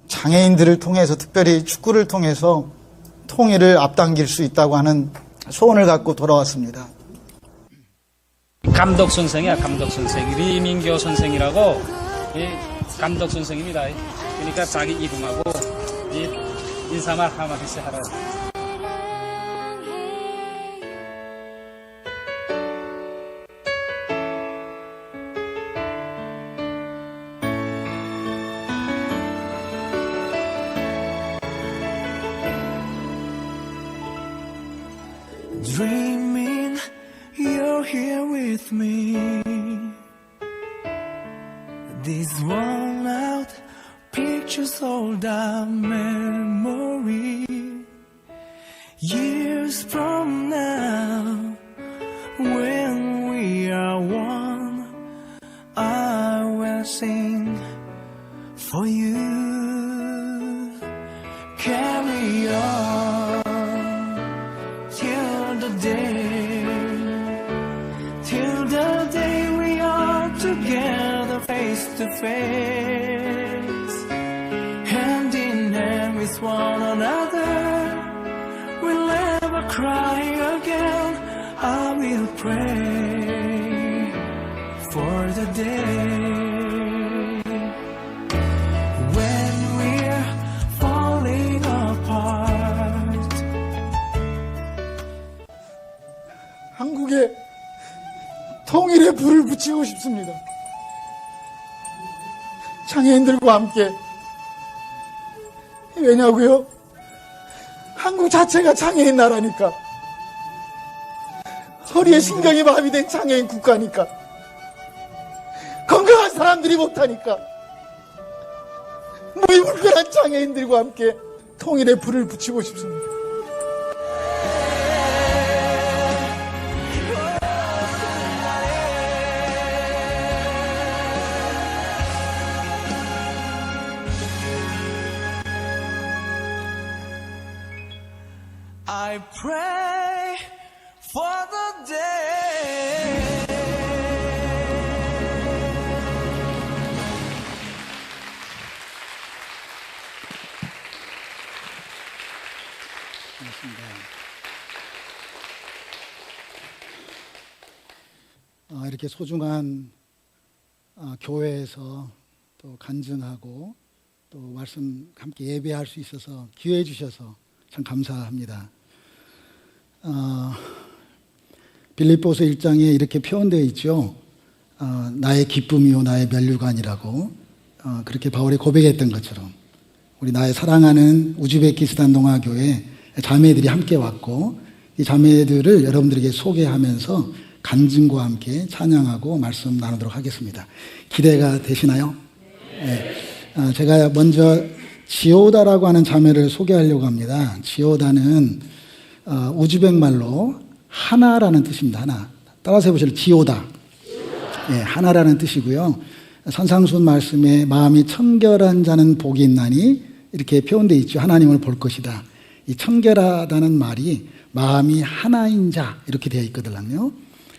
장애인들을 통해서, 특별히 축구를 통해서 통일을 앞당길 수 있다고 하는 소원을 갖고 돌아왔습니다. 감독 선생이야, 감독 선생. 리민교 선생이라고, 감독 선생입니다. 그러니까 자기 이름하고, 인사말 한마디씩 하라. Dreaming you're here with me. These worn out pictures hold our memory. Years from now, when we are one, I will sing for you. Carry on till the day we are together face to face, hand in hand with one another. We'll never cry again. I will pray for the day when we're falling apart. 한국에 통일의 불을 붙이고 싶습니다. 장애인들과 함께. 왜냐고요? 한국 자체가 장애인 나라니까. 허리에 신경이 마비된 장애인 국가니까. 건강한 사람들이 못하니까. 무의불변한 장애인들과 함께 통일의 불을 붙이고 싶습니다. I pray for the day. 이렇게 소중한 교회에서 또 간증하고 또 말씀 함께 예배할 수 있어서 기회해 주셔서 참 감사합니다. 빌립보서 1장에 이렇게 표현되어 있죠. 나의 기쁨이요 나의 면류관이라고 그렇게 바울이 고백했던 것처럼 우리 나의 사랑하는 우즈베키스탄 동아교회 자매들이 함께 왔고 이 자매들을 여러분들에게 소개하면서 간증과 함께 찬양하고 말씀 나누도록 하겠습니다. 기대가 되시나요? 네. 제가 먼저 지오다라고 하는 자매를 소개하려고 합니다. 지오다는 우즈벡 말로 하나라는 뜻입니다. 하나. 따라서 해보실래요? 지오다. 네, 하나라는 뜻이고요. 산상수훈 말씀에 마음이 청결한 자는 복이 있나니 이렇게 표현되어 있죠. 하나님을 볼 것이다. 이 청결하다는 말이 마음이 하나인 자 이렇게 되어 있거든요.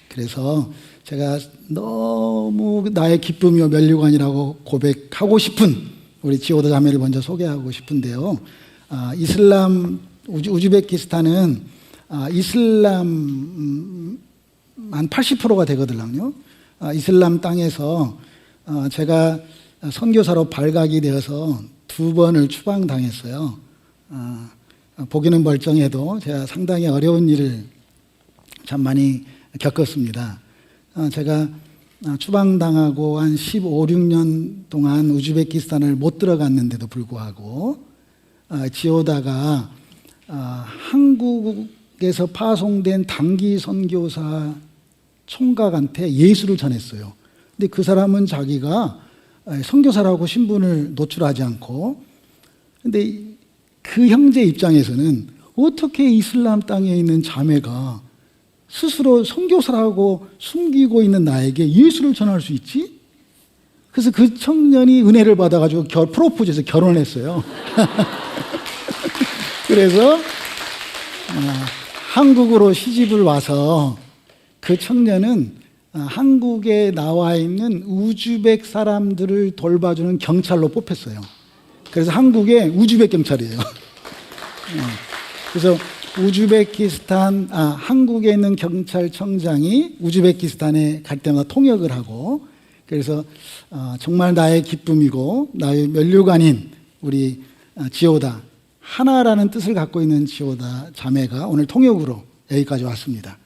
그래서 제가 너무 나의 기쁨이요 면류관이라고 고백하고 싶은 우리 지오다 자매를 먼저 소개하고 싶은데요. 우즈베키스탄은 이슬람 한 80%가 되거든요. 이슬람 땅에서 제가 선교사로 발각이 되어서 2번을 추방당했어요. 보기는 멀쩡해도 제가 상당히 어려운 일을 참 많이 겪었습니다. 제가 추방당하고 한 15, 16년 동안 우즈베키스탄을 못 들어갔는데도 불구하고 지오다가 한국에서 파송된 단기 선교사 총각한테 예수를 전했어요. 근데 그 사람은 자기가 선교사라고 신분을 노출하지 않고, 근데 그 형제 입장에서는 어떻게 이슬람 땅에 있는 자매가 스스로 선교사라고 숨기고 있는 나에게 예수를 전할 수 있지? 그래서 그 청년이 은혜를 받아가지고 프로포즈해서 결혼을 했어요. 그래서 한국으로 시집을 와서 그 청년은 한국에 나와 있는 우즈벡 사람들을 돌봐주는 경찰로 뽑혔어요. 그래서 한국의 우즈벡 경찰이에요. 그래서 한국에 있는 경찰청장이 우즈베키스탄에 갈 때마다 통역을 하고, 그래서 정말 나의 기쁨이고 나의 면류관인 우리 지오다, 하나라는 뜻을 갖고 있는 지오다 자매가 오늘 통역으로 여기까지 왔습니다.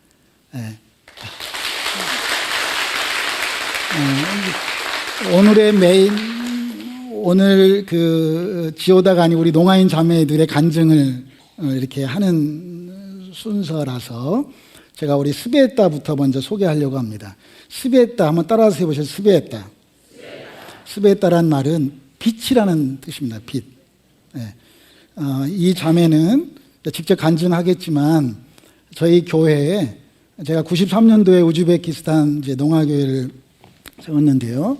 예. 오늘의 메인, 오늘 그 지오다가 아닌 우리 농아인 자매들의 간증을 이렇게 하는 순서라서 제가 우리 스베타부터 먼저 소개하려고 합니다. 스베타 한번 따라서 해보세요. 스베타. 스베타란 말은 빛이라는 뜻입니다. 빛. 네. 이 자매는 직접 간증하겠지만 저희 교회에 제가 93년도에 우즈베키스탄 이제 농아교회를 세웠는데요.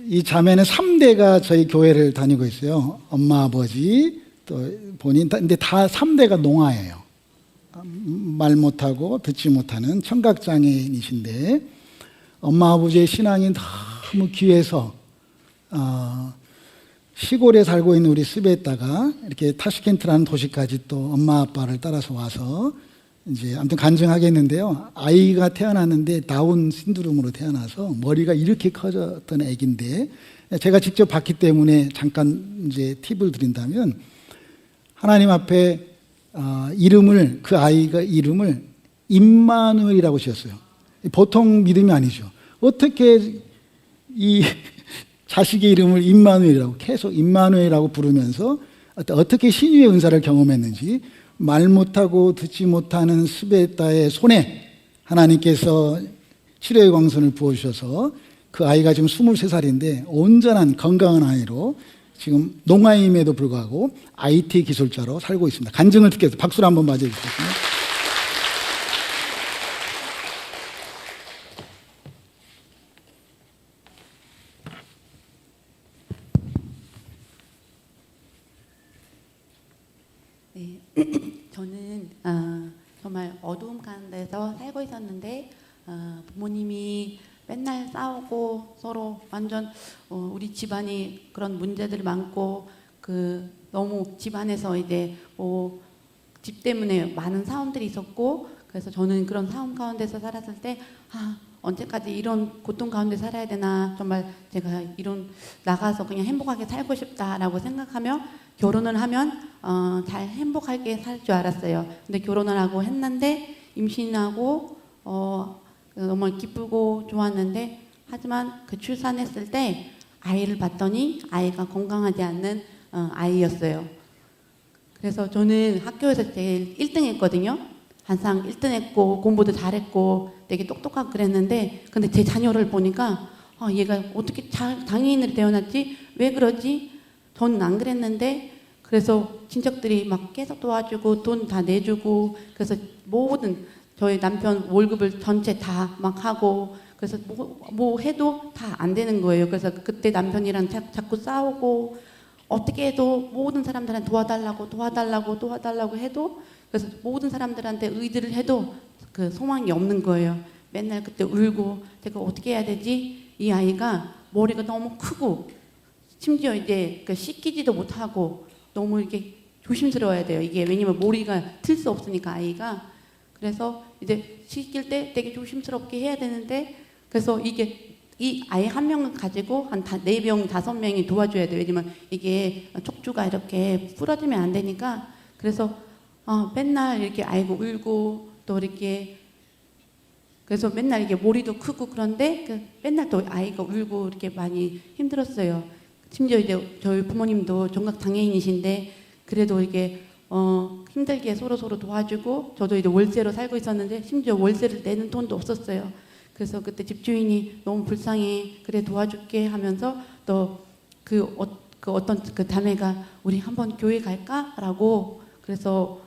이 자매는 3대가 저희 교회를 다니고 있어요. 엄마, 아버지, 또 본인, 근데 다 3대가 농아예요. 말 못하고 듣지 못하는 청각장애인이신데, 엄마, 아버지의 신앙이 너무 귀해서, 시골에 살고 있는 우리 스베타가 이렇게 타슈켄트라는 도시까지 또 엄마, 아빠를 따라서 와서 이제 아무튼 간증하겠는데요. 아이가 태어났는데 다운 신드롬으로 태어나서 머리가 이렇게 커졌던 아기인데, 제가 직접 봤기 때문에 잠깐 이제 팁을 드린다면, 하나님 앞에 그 아이가 이름을 임마누엘이라고 지었어요. 보통 믿음이 아니죠. 어떻게 이 자식의 이름을 임마누엘이라고 계속 임마누엘이라고 부르면서 어떻게 신유의 은사를 경험했는지, 말 못하고 듣지 못하는 스베타의 손에 하나님께서 치료의 광선을 부어주셔서 그 아이가 지금 23살인데 온전한 건강한 아이로 지금 농아임에도 불구하고 IT 기술자로 살고 있습니다. 간증을 듣겠습니다. 박수로 한번 맞아주시겠습니다. 네, 저는 정말 어두움 가운데서 살고 있었는데 부모님이 맨날 싸우고 서로 완전 우리 집안이 그런 문제들이 많고 너무 집안에서 이제 집 때문에 많은 싸움들이 있었고, 그래서 저는 그런 싸움 가운데서 살았을 때 언제까지 이런 고통 가운데 살아야 되나, 정말 제가 나가서 그냥 행복하게 살고 싶다라고 생각하며 결혼을 하면 잘 행복하게 살 줄 알았어요. 근데 결혼을 하고 했는데 임신하고 너무 기쁘고 좋았는데, 하지만 그 출산했을 때 아이를 봤더니 아이가 건강하지 않는 아이였어요. 그래서 저는 학교에서 제일 1등 했거든요. 항상 1등 했고 공부도 잘했고 되게 똑똑하고 그랬는데, 근데 제 자녀를 보니까 얘가 어떻게 장애인으로 태어났지? 왜 그러지? 저는 안 그랬는데, 그래서 친척들이 막 계속 도와주고 돈 다 내주고, 그래서 모든 저희 남편 월급을 전체 다 막 하고, 그래서 뭐 해도 다 안 되는 거예요. 그래서 그때 남편이랑 자꾸 싸우고, 어떻게 해도 모든 사람들한테 도와달라고 해도, 그래서 모든 사람들한테 의지를 해도 그 소망이 없는 거예요. 맨날 그때 울고, 제가 어떻게 해야 되지? 이 아이가 머리가 너무 크고 심지어 이제 씻기지도 못하고 너무 이렇게 조심스러워야 돼요. 이게 왜냐면 머리가 틀 수 없으니까 아이가. 그래서 이제 씻길 때 되게 조심스럽게 해야 되는데, 그래서 이 아이 한 명을 가지고 한 4명, 5명이 도와줘야 돼요. 왜냐면 이게 척추가 이렇게 부러지면 안 되니까. 그래서 맨날 이렇게 아이고 울고, 또 이렇게, 그래서 맨날 이게 머리도 크고, 그런데 맨날 또 아이가 울고 이렇게 많이 힘들었어요. 심지어 이제 저희 부모님도 정각 장애인이신데, 그래도 이게 힘들게 서로 도와주고, 저도 이제 월세로 살고 있었는데 심지어 월세를 내는 돈도 없었어요. 그래서 그때 집주인이 너무 불쌍해, 그래 도와줄게 하면서, 또 어떤 자매가 우리 한번 교회 갈까라고, 그래서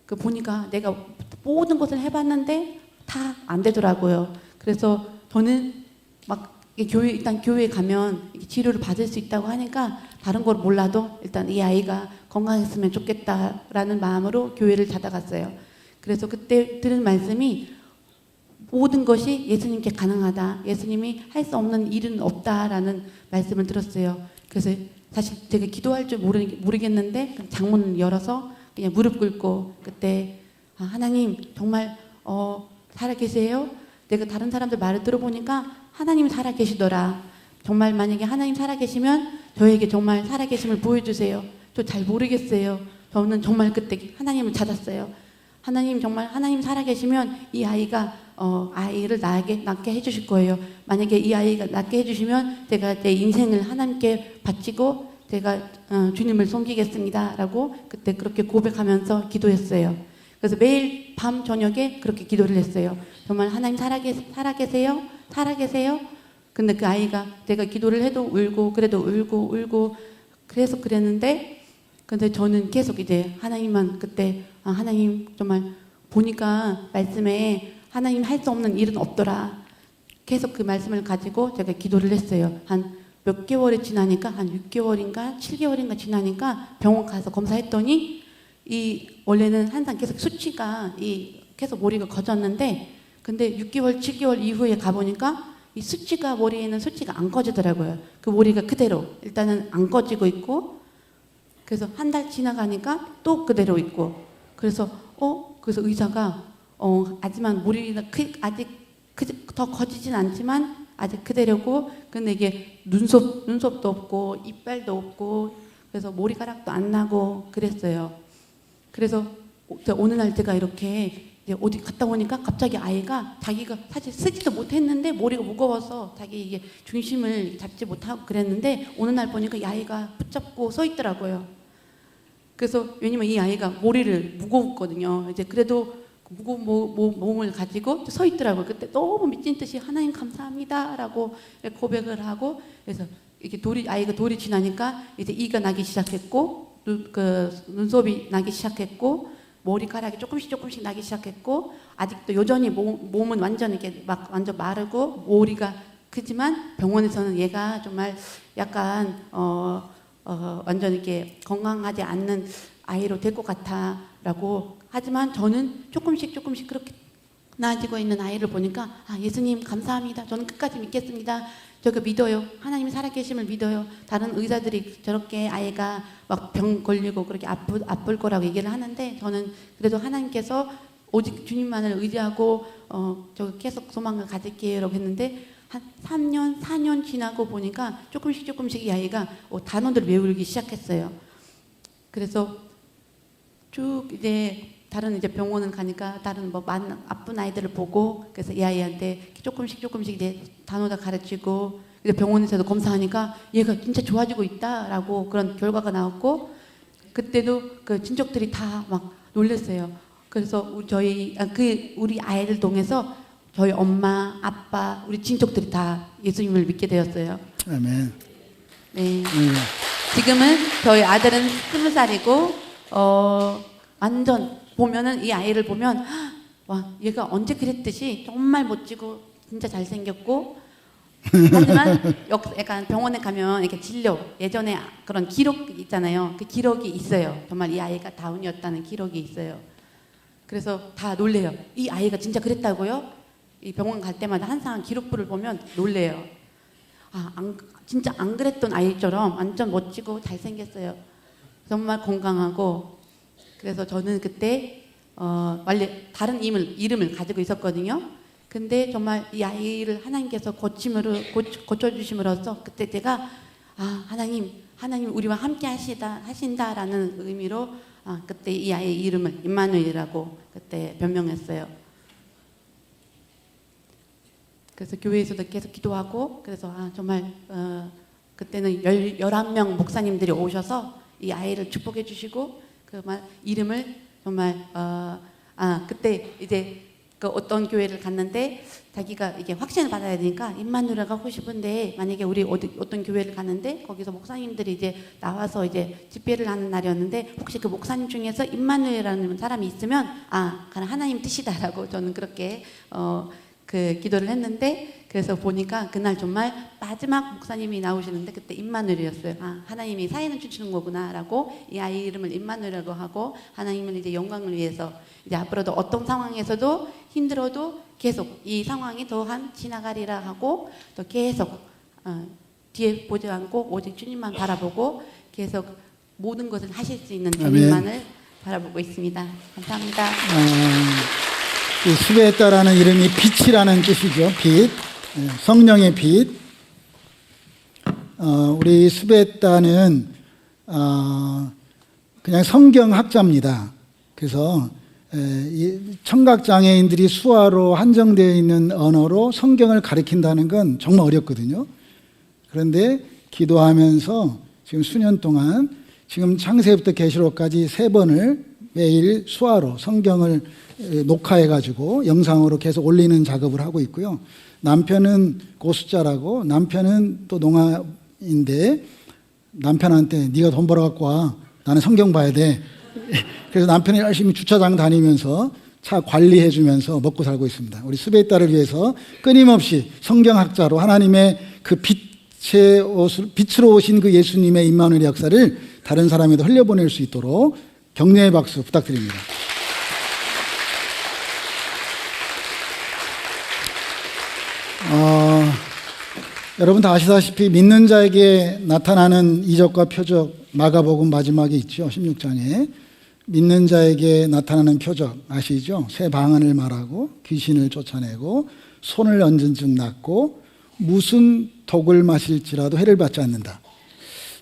보니까 내가 모든 것을 해봤는데 다 안 되더라고요. 그래서 저는 막 일단 교회에 가면 치료를 받을 수 있다고 하니까 다른 걸 몰라도 일단 이 아이가 건강했으면 좋겠다라는 마음으로 교회를 찾아갔어요. 그래서 그때 들은 말씀이 모든 것이 예수님께 가능하다. 예수님이 할 수 없는 일은 없다라는 말씀을 들었어요. 그래서 사실 제가 기도할 줄 모르겠는데 장문을 열어서 그냥 무릎 꿇고 그때 하나님 정말 살아계세요? 내가 다른 사람들 말을 들어보니까 하나님 살아계시더라. 정말 만약에 하나님 살아계시면 저에게 정말 살아계심을 보여주세요. 저 잘 모르겠어요. 저는 정말 그때 하나님을 찾았어요. 하나님 정말 하나님 살아계시면 이 아이가 아이를 낳게 해주실 거예요. 만약에 이 아이가 낳게 해주시면 제가 제 인생을 하나님께 바치고 제가 주님을 섬기겠습니다라고 그때 그렇게 고백하면서 기도했어요. 그래서 매일 밤 저녁에 그렇게 기도를 했어요. 정말 하나님 살아계세요? 살아계세요? 근데 그 아이가 제가 기도를 해도 울고 그래도 울고 그래서 그랬는데 근데 저는 계속 이제 하나님만 그때 하나님 정말 보니까 말씀에 하나님 할 수 없는 일은 없더라. 계속 그 말씀을 가지고 제가 기도를 했어요. 한 몇 개월이 지나니까 한 6개월인가 7개월인가 지나니까 병원 가서 검사했더니 이 원래는 항상 계속 수치가 계속 머리가 커졌는데 근데 6개월 7개월 이후에 가보니까 이 수치가 머리에는 수치가 안 꺼지더라고요. 그 머리가 그대로 일단은 안 꺼지고 있고 그래서 한 달 지나가니까 또 그대로 있고 그래서 그래서 의사가 하지만 머리가 아직 더 커지진 않지만 아직 그대로고 근데 이게 눈썹도 없고 이빨도 없고 그래서 머리카락도 안 나고 그랬어요. 그래서 어느 날 제가 이렇게 이제 어디 갔다 오니까 갑자기 아이가 자기가 사실 쓰지도 못했는데 머리가 무거워서 자기 이게 중심을 잡지 못하고 그랬는데 어느 날 보니까 이 아이가 붙잡고 서 있더라고요. 그래서 왜냐면 이 아이가 머리를 무거웠거든요. 이제 그래도 무거운 몸을 가지고 서 있더라고요. 그때 너무 미친 듯이 하나님 감사합니다라고 고백을 하고 그래서 이게 아이가 돌이 지나니까 이제 이가 나기 시작했고 눈썹이 나기 시작했고 머리카락이 조금씩 나기 시작했고 아직도 여전히 몸은 완전 이렇게 완전 마르고 머리가 크지만 병원에서는 얘가 정말 약간 완전 이렇게 건강하지 않는 아이로 될 것 같아라고 하지만 저는 조금씩 그렇게 나아지고 있는 아이를 보니까 예수님 감사합니다. 저는 끝까지 믿겠습니다. 저거 믿어요. 하나님이 살아계심을 믿어요. 다른 의사들이 저렇게 아이가 막 병 걸리고 그렇게 아플 거라고 얘기를 하는데 저는 그래도 하나님께서 오직 주님만을 의지하고 저 계속 소망을 가질게요라고 했는데 한 3년, 4년 지나고 보니까 조금씩 이 아이가 단어들을 외우기 시작했어요. 그래서 쭉 이제 다른 이제 병원을 가니까 다른 아픈 아이들을 보고 그래서 이 아이한테 조금씩 이제 단어를 가르치고 이제 병원에서도 검사하니까 얘가 진짜 좋아지고 있다라고 그런 결과가 나왔고 그때도 그 친척들이 다 막 놀랐어요. 그래서 우리 아이를 통해서 저희 엄마, 아빠, 우리 친척들이 다 예수님을 믿게 되었어요. 아멘. 네. 지금은 저희 아들은 20살이고 완전 보면은 이 아이를 보면 와 얘가 언제 그랬듯이 정말 멋지고 진짜 잘생겼고 하지만 약간 병원에 가면 이렇게 진료 예전에 그런 기록 있잖아요. 그 기록이 있어요. 정말 이 아이가 다운이었다는 기록이 있어요. 그래서 다 놀래요. 이 아이가 진짜 그랬다고요? 이 병원 갈 때마다 항상 기록부를 보면 놀래요. 진짜 안 그랬던 아이처럼 완전 멋지고 잘생겼어요. 정말 건강하고 그래서 저는 그때 원래 다른 이름을 가지고 있었거든요. 근데 정말 이 아이를 하나님께서 고쳐주심으로써 그때 제가 하나님 우리와 함께 하신다라는 의미로 그때 이 아이의 이름을 임마누엘이라고 그때 변명했어요. 그래서 교회에서도 계속 기도하고 그래서 정말 그때는 11명 목사님들이 오셔서 이 아이를 축복해 주시고 그 이름을 정말 그때 이제 그 어떤 교회를 갔는데 자기가 이게 확신을 받아야 되니까 임마누엘을 가고 싶은데 만약에 우리 어떤 교회를 갔는데 거기서 목사님들이 이제 나와서 이제 집회를 하는 날이었는데 혹시 그 목사님 중에서 임마누엘이라는 사람이 있으면 그건 하나님 뜻이다라고 저는 그렇게 그 기도를 했는데 그래서 보니까 그날 정말 마지막 목사님이 나오시는데 그때 임마누엘이었어요. 아, 하나님이 사인을 주시는 거구나라고 이 아이 이름을 임마누엘이라고 하고 하나님은 이제 영광을 위해서 이제 앞으로도 어떤 상황에서도 힘들어도 계속 이 상황이 더한 지나가리라 하고 또 계속 뒤에 보지 않고 오직 주님만 바라보고 계속 모든 것을 하실 수 있는 주님만을 바라보고 있습니다. 감사합니다. 이 수베타라는 이름이 빛이라는 뜻이죠. 빛, 성령의 빛. 우리 수베타는 그냥 성경학자입니다. 그래서 청각장애인들이 수화로 한정되어 있는 언어로 성경을 가르친다는 건 정말 어렵거든요. 그런데 기도하면서 지금 수년 동안 지금 창세부터 계시록까지 3번을 매일 수화로 성경을 녹화해가지고 영상으로 계속 올리는 작업을 하고 있고요. 남편은 고숫자라고, 남편은 또 농아인데 남편한테 네가 돈 벌어갖고 와, 나는 성경 봐야 돼. 그래서 남편이 열심히 주차장 다니면서 차 관리해주면서 먹고 살고 있습니다. 우리 수배의 딸을 위해서 끊임없이 성경학자로 하나님의 그 빛으로 오신 그 예수님의 임마누엘 역사를 다른 사람에도 흘려보낼 수 있도록 격려의 박수 부탁드립니다. 여러분 다 아시다시피 믿는 자에게 나타나는 이적과 표적 마가복음 마지막에 있죠. 16장에 믿는 자에게 나타나는 표적 아시죠? 새 방언을 말하고 귀신을 쫓아내고 손을 얹은 즉 낫고 무슨 독을 마실지라도 해를 받지 않는다.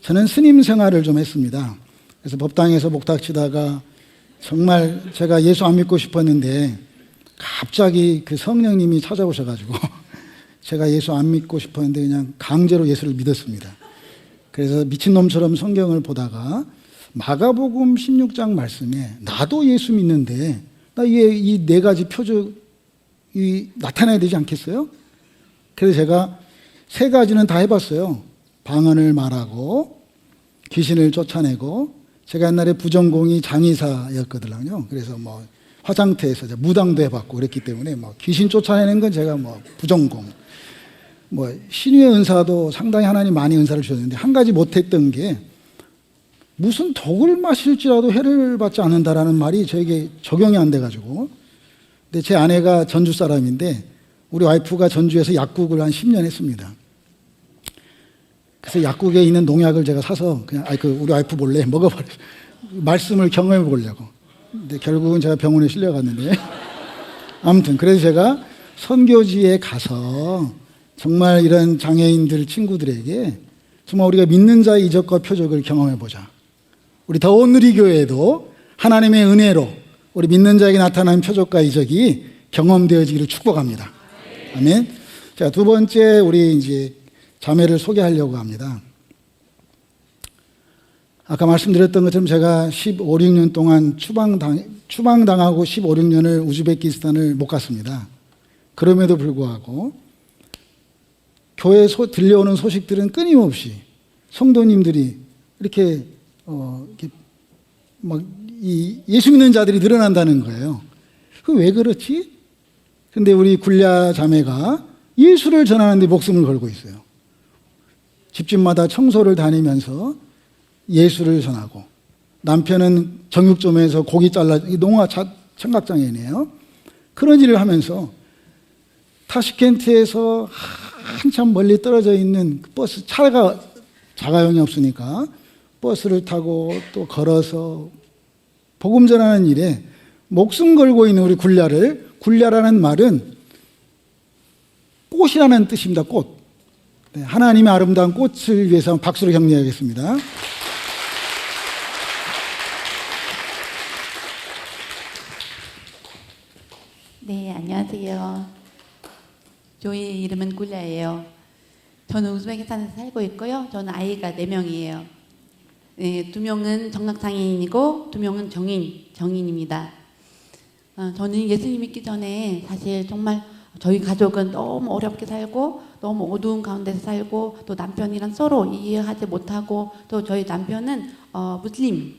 저는 스님 생활을 좀 했습니다. 그래서 법당에서 목탁치다가 정말 제가 예수 안 믿고 싶었는데 갑자기 그 성령님이 찾아오셔가지고 제가 예수 안 믿고 싶었는데 그냥 강제로 예수를 믿었습니다. 그래서 미친놈처럼 성경을 보다가 마가복음 16장 말씀에 나도 예수 믿는데 나 이 4가지 표적이 나타나야 되지 않겠어요? 그래서 제가 3가지는 다 해봤어요. 방언을 말하고 귀신을 쫓아내고 제가 옛날에 부전공이 장의사였거든요. 그래서 뭐 화장터에서 무당도 해봤고 그랬기 때문에 뭐 귀신 쫓아내는 건 제가 뭐 부전공. 뭐 신유의 은사도 상당히 하나님 많이 은사를 주셨는데 한 가지 못했던 게 무슨 독을 마실지라도 해를 받지 않는다라는 말이 저에게 적용이 안 돼가지고. 근데 제 아내가 전주 사람인데 우리 와이프가 전주에서 약국을 한 10년 했습니다. 그래서 약국에 있는 농약을 제가 사서 그냥 우리 와이프 몰래 먹어버렸어요. 말씀을 경험해 보려고. 근데 결국은 제가 병원에 실려갔는데 아무튼 그래서 제가 선교지에 가서 정말 이런 장애인들 친구들에게 정말 우리가 믿는 자의 이적과 표적을 경험해 보자. 우리 더운 누리교회에도 하나님의 은혜로 우리 믿는 자에게 나타나는 표적과 이적이 경험되어지기를 축복합니다. 아멘. 자, 2번째 우리 이제 자매를 소개하려고 합니다. 아까 말씀드렸던 것처럼 제가 15, 16년 동안 추방당하고 15, 16년을 우즈베키스탄을 못 갔습니다. 그럼에도 불구하고 교회에 들려오는 소식들은 끊임없이 성도님들이 이렇게 막 예수 믿는 자들이 늘어난다는 거예요. 그 왜 그렇지? 근데 우리 굴랴 자매가 예수를 전하는데 목숨을 걸고 있어요. 집집마다 청소를 다니면서 예수를 전하고 남편은 정육점에서 고기 잘라 농아 청각장애네요. 그런 일을 하면서 타슈켄트에서 한참 멀리 떨어져 있는 버스 차가 자가용이 없으니까 버스를 타고 또 걸어서 복음 전하는 일에 목숨 걸고 있는 우리 굴랴라는 말은 꽃이라는 뜻입니다. 꽃. 네, 하나님의 아름다운 꽃을 위해서 박수로 격려하겠습니다. 네, 안녕하세요. 저희 이름은 굴랴예요. 저는 우즈베키스탄에서 살고 있고요. 저는 아이가 4명이에요. 네, 2명은 정락장애인이고 2명은 정인입니다. 저는 예수님 믿기 전에 사실 정말 저희 가족은 너무 어렵게 살고 너무 어두운 가운데서 살고 또 남편이랑 서로 이해하지 못하고 또 저희 남편은 무슬림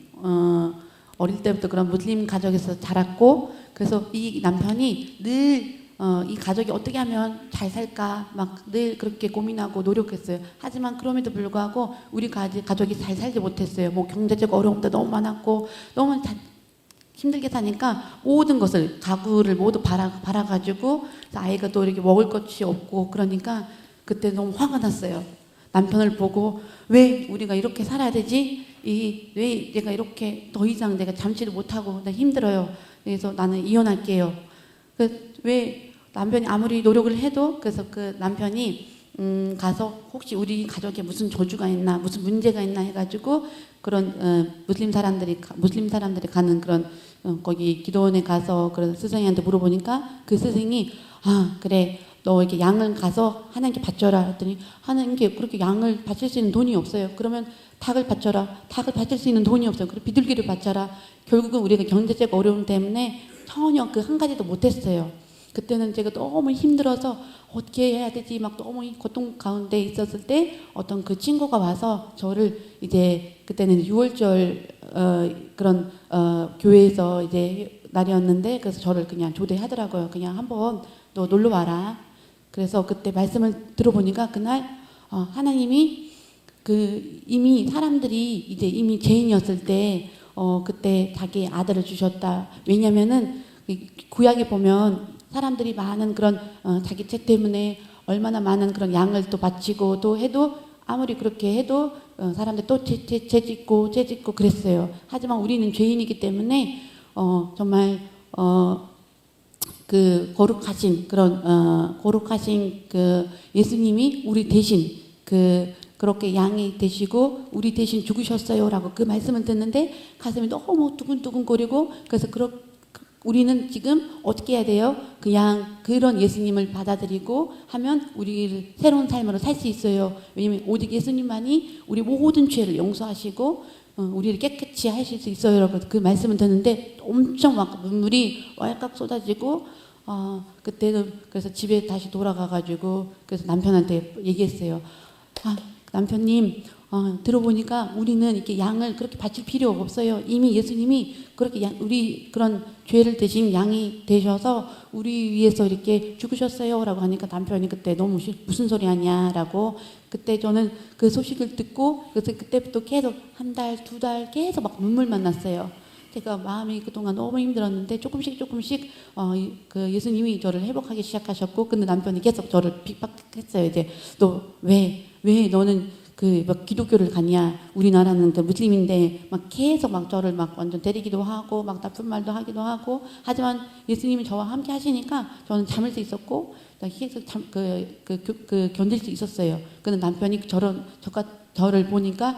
어릴 때부터 그런 무슬림 가족에서 자랐고 그래서 이 남편이 늘 이 가족이 어떻게 하면 잘 살까 막 늘 그렇게 고민하고 노력했어요. 하지만 그럼에도 불구하고 우리 가족이 잘 살지 못했어요. 뭐 경제적 어려움도 너무 많았고 너무 힘들게 사니까 모든 것을 가구를 모두 팔아가지고 아이가 또 이렇게 먹을 것이 없고 그러니까 그때 너무 화가 났어요. 남편을 보고 왜 우리가 이렇게 살아야 되지? 왜 내가 이렇게 더 이상 내가 잠시를 못하고 나 힘들어요. 그래서 나는 이혼할게요. 왜 남편이 아무리 노력을 해도 그래서 그 남편이 가서 혹시 우리 가족에 무슨 저주가 있나 무슨 문제가 있나 해가지고 그런 무슬림 사람들이 가는 그런 거기 기도원에 가서 그런 스승님한테 물어보니까 그 스승이 그래 너 이렇게 양을 가서 하나님께 바쳐라 했더니 하나님께 그렇게 양을 바칠 수 있는 돈이 없어요. 그러면 닭을 바쳐라. 닭을 바칠 수 있는 돈이 없어요. 그리고 비둘기를 바쳐라. 결국은 우리가 경제적 어려움 때문에 전혀 그 한 가지도 못했어요. 그때는 제가 너무 힘들어서 어떻게 해야 되지 막 너무 고통 가운데 있었을 때 어떤 그 친구가 와서 저를 이제 그때는 6월절 그런 교회에서 이제 날이었는데 그래서 저를 그냥 초대하더라고요. 그냥 한번 너 놀러 와라. 그래서 그때 말씀을 들어보니까 그날 하나님이 그 이미 사람들이 이제 이미 죄인이었을 때 그때 자기 아들을 주셨다. 왜냐면은 구약에 보면 사람들이 많은 그런 자기 죄 때문에 얼마나 많은 그런 양을 또 바치고 또 해도 아무리 그렇게 해도 사람들 또 죄 짓고 그랬어요. 하지만 우리는 죄인이기 때문에 정말 그 거룩하신 그 예수님이 우리 대신 그렇게 양이 되시고 우리 대신 죽으셨어요라고 그 말씀을 듣는데 가슴이 너무 두근두근거리고 그래서 우리는 지금 어떻게 해야 돼요? 그냥 그런 예수님을 받아들이고 하면 우리를 새로운 삶으로 살 수 있어요. 왜냐하면 오직 예수님만이 우리 모든 죄를 용서하시고 우리를 깨끗이 하실 수 있어요. 라고 그 말씀을 듣는데 엄청 막 눈물이 왈칵 쏟아지고 그때는 그래서 집에 다시 돌아가가지고 그래서 남편한테 얘기했어요. 남편님 들어보니까 우리는 이렇게 양을 그렇게 바칠 필요 없어요. 이미 예수님이 그렇게 우리 그런 죄를 대신 양이 되셔서 우리 위해서 이렇게 죽으셨어요. 라고 하니까 남편이 그때 너무 무슨 소리 하냐 라고 그때 저는 그 소식을 듣고 그래서 그때부터 계속 한 달, 두 달 계속 막 눈물만 났어요. 제가 마음이 그동안 너무 힘들었는데 조금씩 그 예수님이 저를 회복하기 시작하셨고 근데 남편이 계속 저를 핍박했어요. 이제 너 왜 너는 막 기독교를 갔냐? 우리나라는 그 무슬림인데 막 계속 막 저를 막 완전 때리기도 하고 막 나쁜 말도 하기도 하고 하지만 예수님이 저와 함께 하시니까 저는 참을 수 있었고 계속 견딜 수 있었어요. 근데 남편이 저를 보니까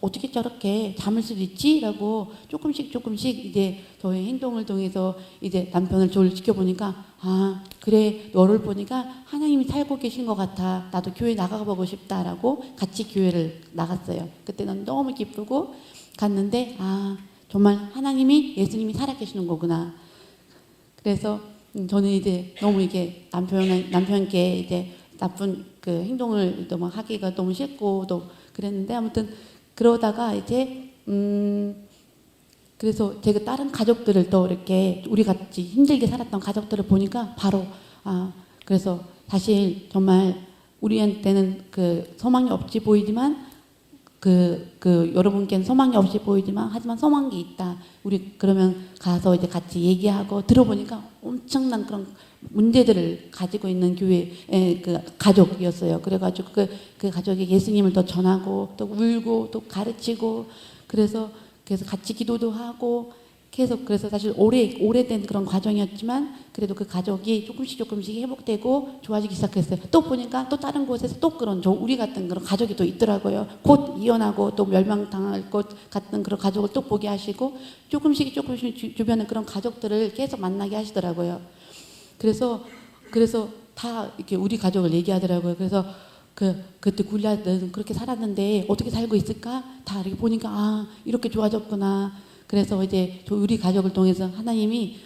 어떻게 저렇게 참을 수 있지?라고 조금씩 이제 저의 행동을 통해서 이제 남편을 저를 지켜보니까 그래 너를 보니까 하나님이 살고 계신 것 같아. 나도 교회 나가보고 싶다라고 같이 교회를 나갔어요. 그때는 너무 기쁘고 갔는데 정말 하나님이 예수님이 살아계시는 거구나. 그래서 저는 이제 너무 이게 남편께 이제 나쁜 그 행동을 너무 하기가 너무 싫고 또 그랬는데 아무튼 그러다가 이제 그래서 제가 다른 가족들을 또 이렇게 우리 같이 힘들게 살았던 가족들을 보니까 바로 그래서 사실 정말 우리한테는 그 소망이 없이 보이지만 여러분께는 소망이 없이 보이지만 하지만 소망이 있다. 우리 그러면 가서 이제 같이 얘기하고 들어보니까 엄청난 그런 문제들을 가지고 있는 교회의 그 가족이었어요. 그래가지고 그 가족이 예수님을 더 전하고 또 울고 또 가르치고 그래서 같이 기도도 하고 계속 그래서 사실 오래된 그런 과정이었지만 그래도 그 가족이 조금씩 회복되고 좋아지기 시작했어요. 또 보니까 또 다른 곳에서 또 그런 우리 같은 그런 가족이 또 있더라고요. 곧 이혼하고 또 멸망당할 것 같은 그런 가족을 또 보게 하시고 조금씩 주변에 그런 가족들을 계속 만나게 하시더라고요. 그래서 다 이렇게 우리 가족을 얘기하더라고요. 그래서 그때 굴리아는 그렇게 살았는데 어떻게 살고 있을까? 다 이렇게 보니까 이렇게 좋아졌구나. 그래서 이제 우리 가족을 통해서 하나님이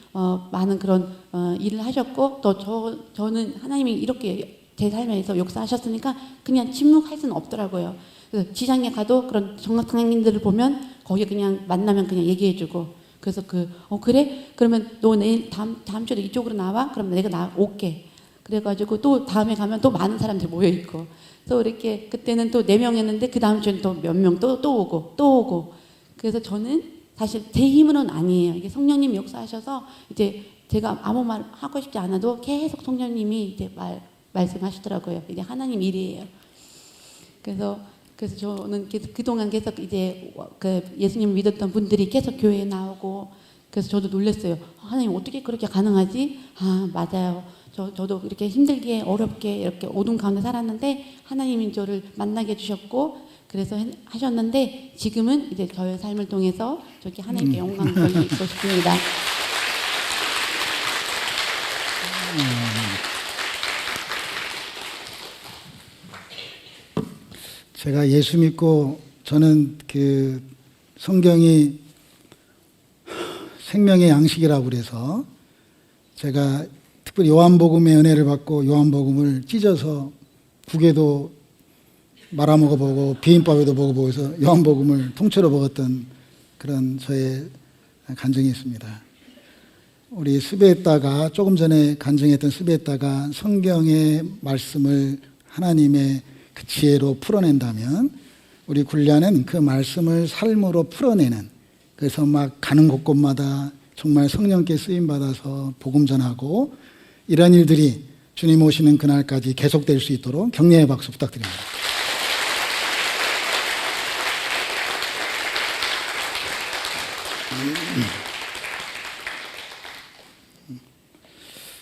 많은 그런 일을 하셨고 또 저는 하나님이 이렇게 제 삶에서 역사하셨으니까 그냥 침묵할 수는 없더라고요. 그래서 지장에 가도 그런 정학상인들을 보면 거기 그냥 만나면 그냥 얘기해주고 그래서 그래? 그러면 너 내일 다음 주에 이쪽으로 나와? 그럼 내가 올게. 그래가지고 또 다음에 가면 또 많은 사람들이 모여 있고. 그래서 이렇게 그때는 또 4명이었는데 그 다음 주에는 또 몇 명 또 오고. 그래서 저는 사실 제 힘으로는 아니에요. 이게 성령님이 역사하셔서 이제 제가 아무 말 하고 싶지 않아도 계속 성령님이 이제 말씀하시더라고요. 이제 하나님 일이에요. 그래서 저는 그동안 계속 이제 그 예수님을 믿었던 분들이 계속 교회에 나오고, 그래서 저도 놀랐어요. 하나님 어떻게 그렇게 가능하지? 아, 맞아요. 저도 이렇게 힘들게 어렵게 이렇게 어둠 가운데 살았는데 하나님이 저를 만나게 해주셨고, 그래서 하셨는데 지금은 이제 저의 삶을 통해서 저렇게 하나님께 영광 돌리고 싶습니다. 제가 예수 믿고 저는 그 성경이 생명의 양식이라고 그래서 제가 특별히 요한복음의 은혜를 받고 요한복음을 찢어서 국에도 말아 먹어보고 비빔밥에도 먹어보고 해서 요한복음을 통째로 먹었던 그런 저의 간증이 있습니다. 우리 스베타가 조금 전에 간증했던 스베타가 성경의 말씀을 하나님의 그 지혜로 풀어낸다면 우리 굴리아는 그 말씀을 삶으로 풀어내는, 그래서 막 가는 곳곳마다 정말 성령께 쓰임받아서 복음 전하고 이런 일들이 주님 오시는 그날까지 계속될 수 있도록 격려의 박수 부탁드립니다.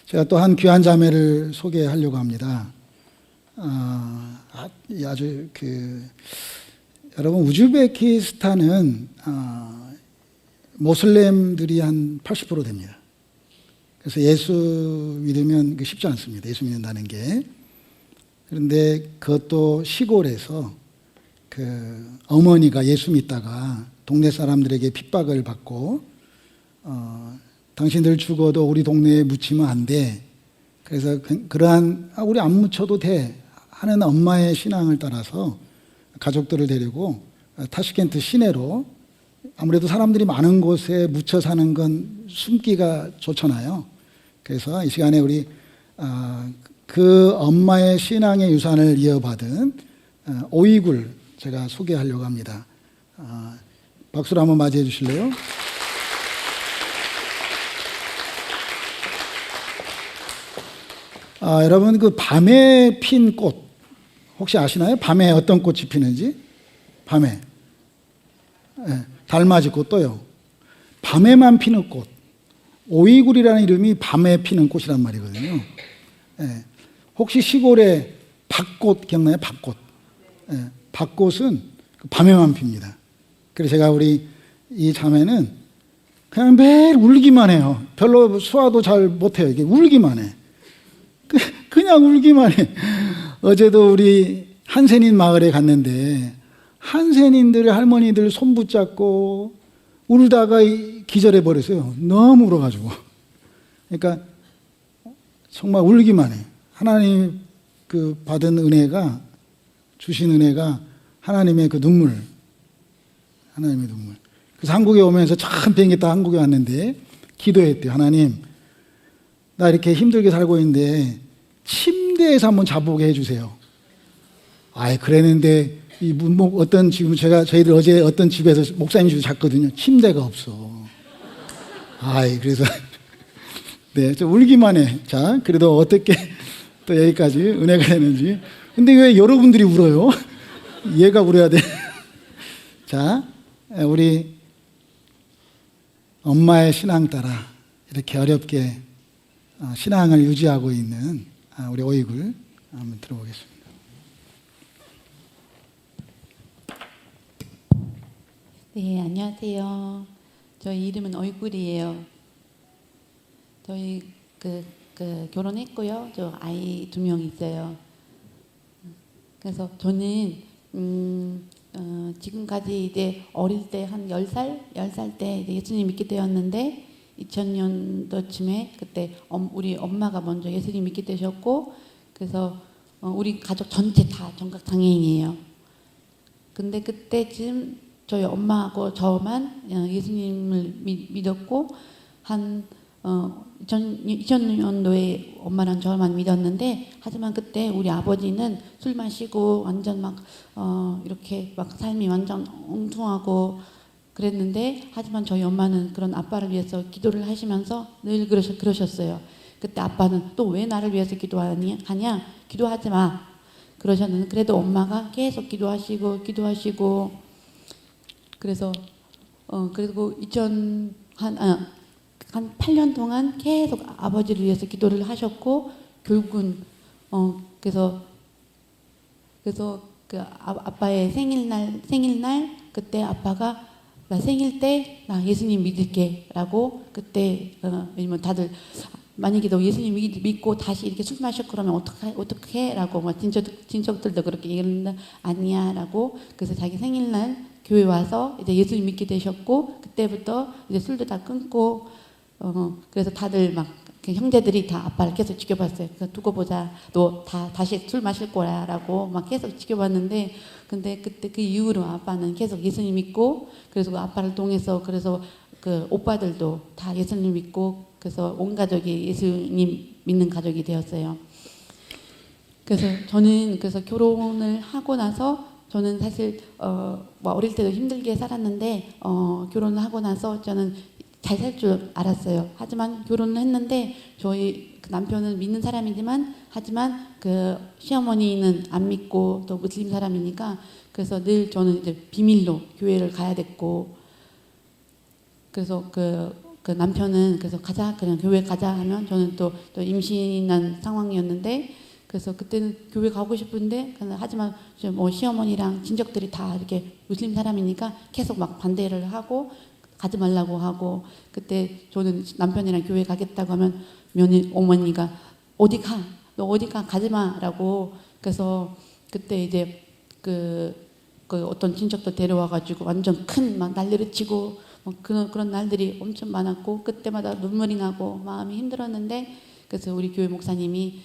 제가 또 한 귀한 자매를 소개하려고 합니다. 아주 여러분 우즈베키스탄은 모슬렘들이 한 80% 됩니다. 그래서 예수 믿으면 쉽지 않습니다. 예수 믿는다는 게. 그런데 그것도 시골에서 어머니가 예수 믿다가 동네 사람들에게 핍박을 받고 당신들 죽어도 우리 동네에 묻히면 안 돼. 그래서 그러한 우리 안 묻혀도 돼 하는 엄마의 신앙을 따라서 가족들을 데리고 타슈켄트 시내로, 아무래도 사람들이 많은 곳에 묻혀 사는 건 숨기가 좋잖아요. 그래서 이 시간에 우리 그 엄마의 신앙의 유산을 이어받은 오이굴 제가 소개하려고 합니다. 박수로 한번 맞이해 주실래요? 여러분 그 밤에 핀 꽃 혹시 아시나요? 밤에 어떤 꽃이 피는지? 밤에 달맞이 꽃도요. 밤에만 피는 꽃. 오이굴이라는 이름이 밤에 피는 꽃이란 말이거든요. 혹시 시골에 밭꽃 기억나요? 밭꽃. 밭꽃은 밤에만 핍니다. 그래서 제가 우리 이 자매는 그냥 매일 울기만 해요. 별로 수화도 잘 못해요. 이게 울기만 해. 그냥 울기만 해. 어제도 우리 한센인 마을에 갔는데 한센인들 할머니들 손 붙잡고 울다가 기절해 버렸어요. 너무 울어가지고. 그러니까 정말 울기만 해. 하나님 받은 은혜가, 주신 은혜가 하나님의 눈물, 하나님의 눈물. 그래서 한국에 오면서 참 비행기 타고 한국에 왔는데 기도했대요. 하나님, 나 이렇게 힘들게 살고 있는데 침대에서 한번 자보게 해주세요. 그랬는데 지금 저희들 어제 어떤 집에서 목사님 집에서 잤거든요. 침대가 없어. 그래서 네, 좀 울기만 해. 자, 그래도 어떻게 또 여기까지 은혜가 되는지. 근데 왜 여러분들이 울어요? 얘가 울어야 돼. 자, 우리 엄마의 신앙 따라 이렇게 어렵게 신앙을 유지하고 있는 우리 오이굴 한번 들어보겠습니다. 네, 안녕하세요. 저희 이름은 오이굴이에요. 저희 결혼했고요. 저 아이 2명 있어요. 그래서 저는 지금까지 이제 어릴 때 한 10살 때 이제 예수님 믿게 되었는데 2000년도쯤에 그때 우리 엄마가 먼저 예수님 믿게 되셨고, 그래서 우리 가족 전체 다 정각 장애인이에요. 근데 그때쯤 저희 엄마하고 저만 예수님을 믿었고 한 2000년도에 엄마랑 저만 믿었는데 하지만 그때 우리 아버지는 술 마시고 완전 막 이렇게 막 삶이 완전 엉뚱하고 그랬는데 하지만 저희 엄마는 그런 아빠를 위해서 기도를 하시면서 늘 그러셨어요. 그때 아빠는 또 왜 나를 위해서 기도하냐? 기도하지 마. 그러셨는데 그래도 엄마가 계속 기도하시고 그래서 그리고 한 8년 동안 계속 아버지를 위해서 기도를 하셨고 결국은 그래서 그 아빠의 생일날 그때 아빠가 나 생일 때 나 예수님 믿을게라고 그때 왜냐면 다들 만약에 너 예수님 믿고 다시 이렇게 술 마셔 그러면 어떡해?라고 막 친척들도 그렇게 얘기했는데 아니야라고 그래서 자기 생일날 교회 와서 이제 예수님 믿게 되셨고 그때부터 이제 술도 다 끊고 그래서 다들 막 형제들이 다 아빠를 계속 지켜봤어요. 두고 보자. 너 다시 술 마실 거야라고 막 계속 지켜봤는데 근데 그때 그 이후로 아빠는 계속 예수님 믿고 그래서 그 아빠를 통해서 그래서 그 오빠들도 다 예수님 믿고 그래서 온 가족이 예수님 믿는 가족이 되었어요. 그래서 저는 그래서 결혼을 하고 나서 저는 사실 뭐 어릴 때도 힘들게 살았는데 결혼을 하고 나서 저는 잘 살 줄 알았어요. 하지만 결혼을 했는데 저희 그 남편은 믿는 사람이지만 하지만 그 시어머니는 안 믿고 또 무슬림 사람이니까 그래서 늘 저는 이제 비밀로 교회를 가야 됐고 그래서 그 남편은 그래서 가자 그냥 교회 가자 하면 저는 또 임신한 상황이었는데 그래서 그때는 교회 가고 싶은데 하지만 뭐 시어머니랑 친척들이 다 이렇게 무슬림 사람이니까 계속 막 반대를 하고 가지 말라고 하고 그때 저는 남편이랑 교회 가겠다고 하면 어머니가 너 어디 가 가지 마라고 그래서 그때 이제 그 어떤 친척도 데려와가지고 완전 큰 막 난리를 치고 그런 날들이 엄청 많았고 그때마다 눈물이 나고 마음이 힘들었는데 그래서 우리 교회 목사님이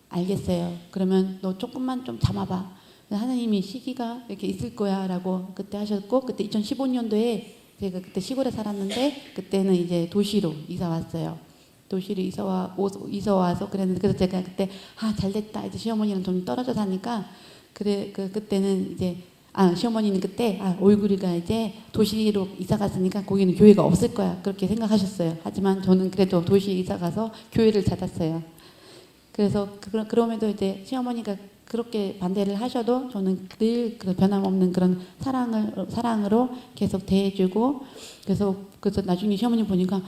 알겠어요. 그러면 너 조금만 좀 참아봐. 하나님이 시기가 이렇게 있을 거야라고 그때 하셨고 그때 2015년도에 제가 그때 시골에 살았는데 그때는 이제 도시로 이사 왔어요. 도시로 이사 와서 그랬는데 그래서 제가 그때 잘됐다 이제 시어머니랑 좀 떨어져 사니까 그때는 이제 시어머니는 그때 얼굴이가 이제 도시로 이사 갔으니까 거기는 교회가 없을 거야 그렇게 생각하셨어요. 하지만 저는 그래도 도시에 이사 가서 교회를 찾았어요. 그래서 그럼에도 이제 시어머니가 그렇게 반대를 하셔도 저는 늘 변함없는 그런 사랑으로 계속 대해주고 그래서 나중에 시어머니 보니까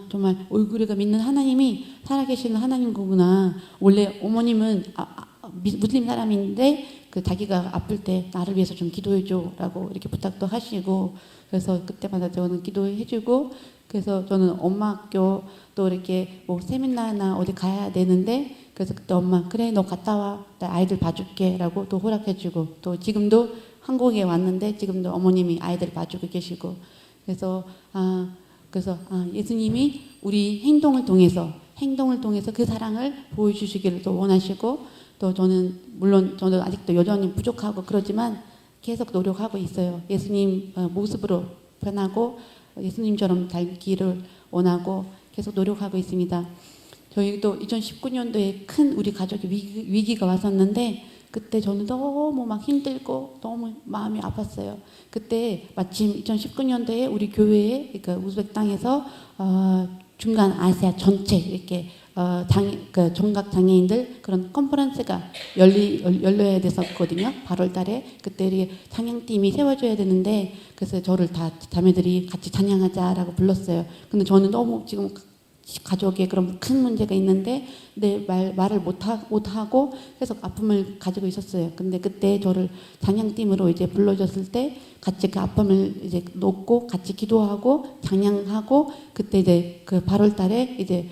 정말 얼굴이가 믿는 하나님이 살아계시는 하나님 거구나. 원래 어머님은 무슬림 사람인데 자기가 아플 때 나를 위해서 좀 기도해줘라고 이렇게 부탁도 하시고 그래서 그때마다 저는 기도해주고 그래서 저는 엄마 학교 또 이렇게 뭐 세미나나 어디 가야 되는데 그래서 그때 엄마 그래 너 갔다 와 나 아이들 봐줄게라고 또 허락해주고 또 지금도 한국에 왔는데 지금도 어머님이 아이들 봐주고 계시고 그래서 예수님이 우리 행동을 통해서 그 사랑을 보여주시기를 또 원하시고 또 저는 물론 저는 아직도 여전히 부족하고 그러지만 계속 노력하고 있어요. 예수님 모습으로 변하고 예수님처럼 닮기를 원하고 계속 노력하고 있습니다. 저희도 2019년도에 큰 우리 가족의 위기가 왔었는데 그때 저는 너무 막 힘들고 너무 마음이 아팠어요. 그때 마침 2019년도에 우리 교회에 그러니까 우즈벡 땅에서 중간 아시아 전체 이렇게 정각 장애인들 그런 컨퍼런스가 열려야 됐었거든요. 8월 달에 그때 찬양팀이 세워줘야 되는데 그래서 저를 다 자매들이 같이 찬양하자라고 불렀어요. 근데 저는 너무 지금 가족에 그런 큰 문제가 있는데 말을 못하고 계속 아픔을 가지고 있었어요. 근데 그때 저를 찬양팀으로 이제 불러줬을 때 같이 그 아픔을 이제 놓고 같이 기도하고 찬양하고 그때 이제 그 8월 달에 이제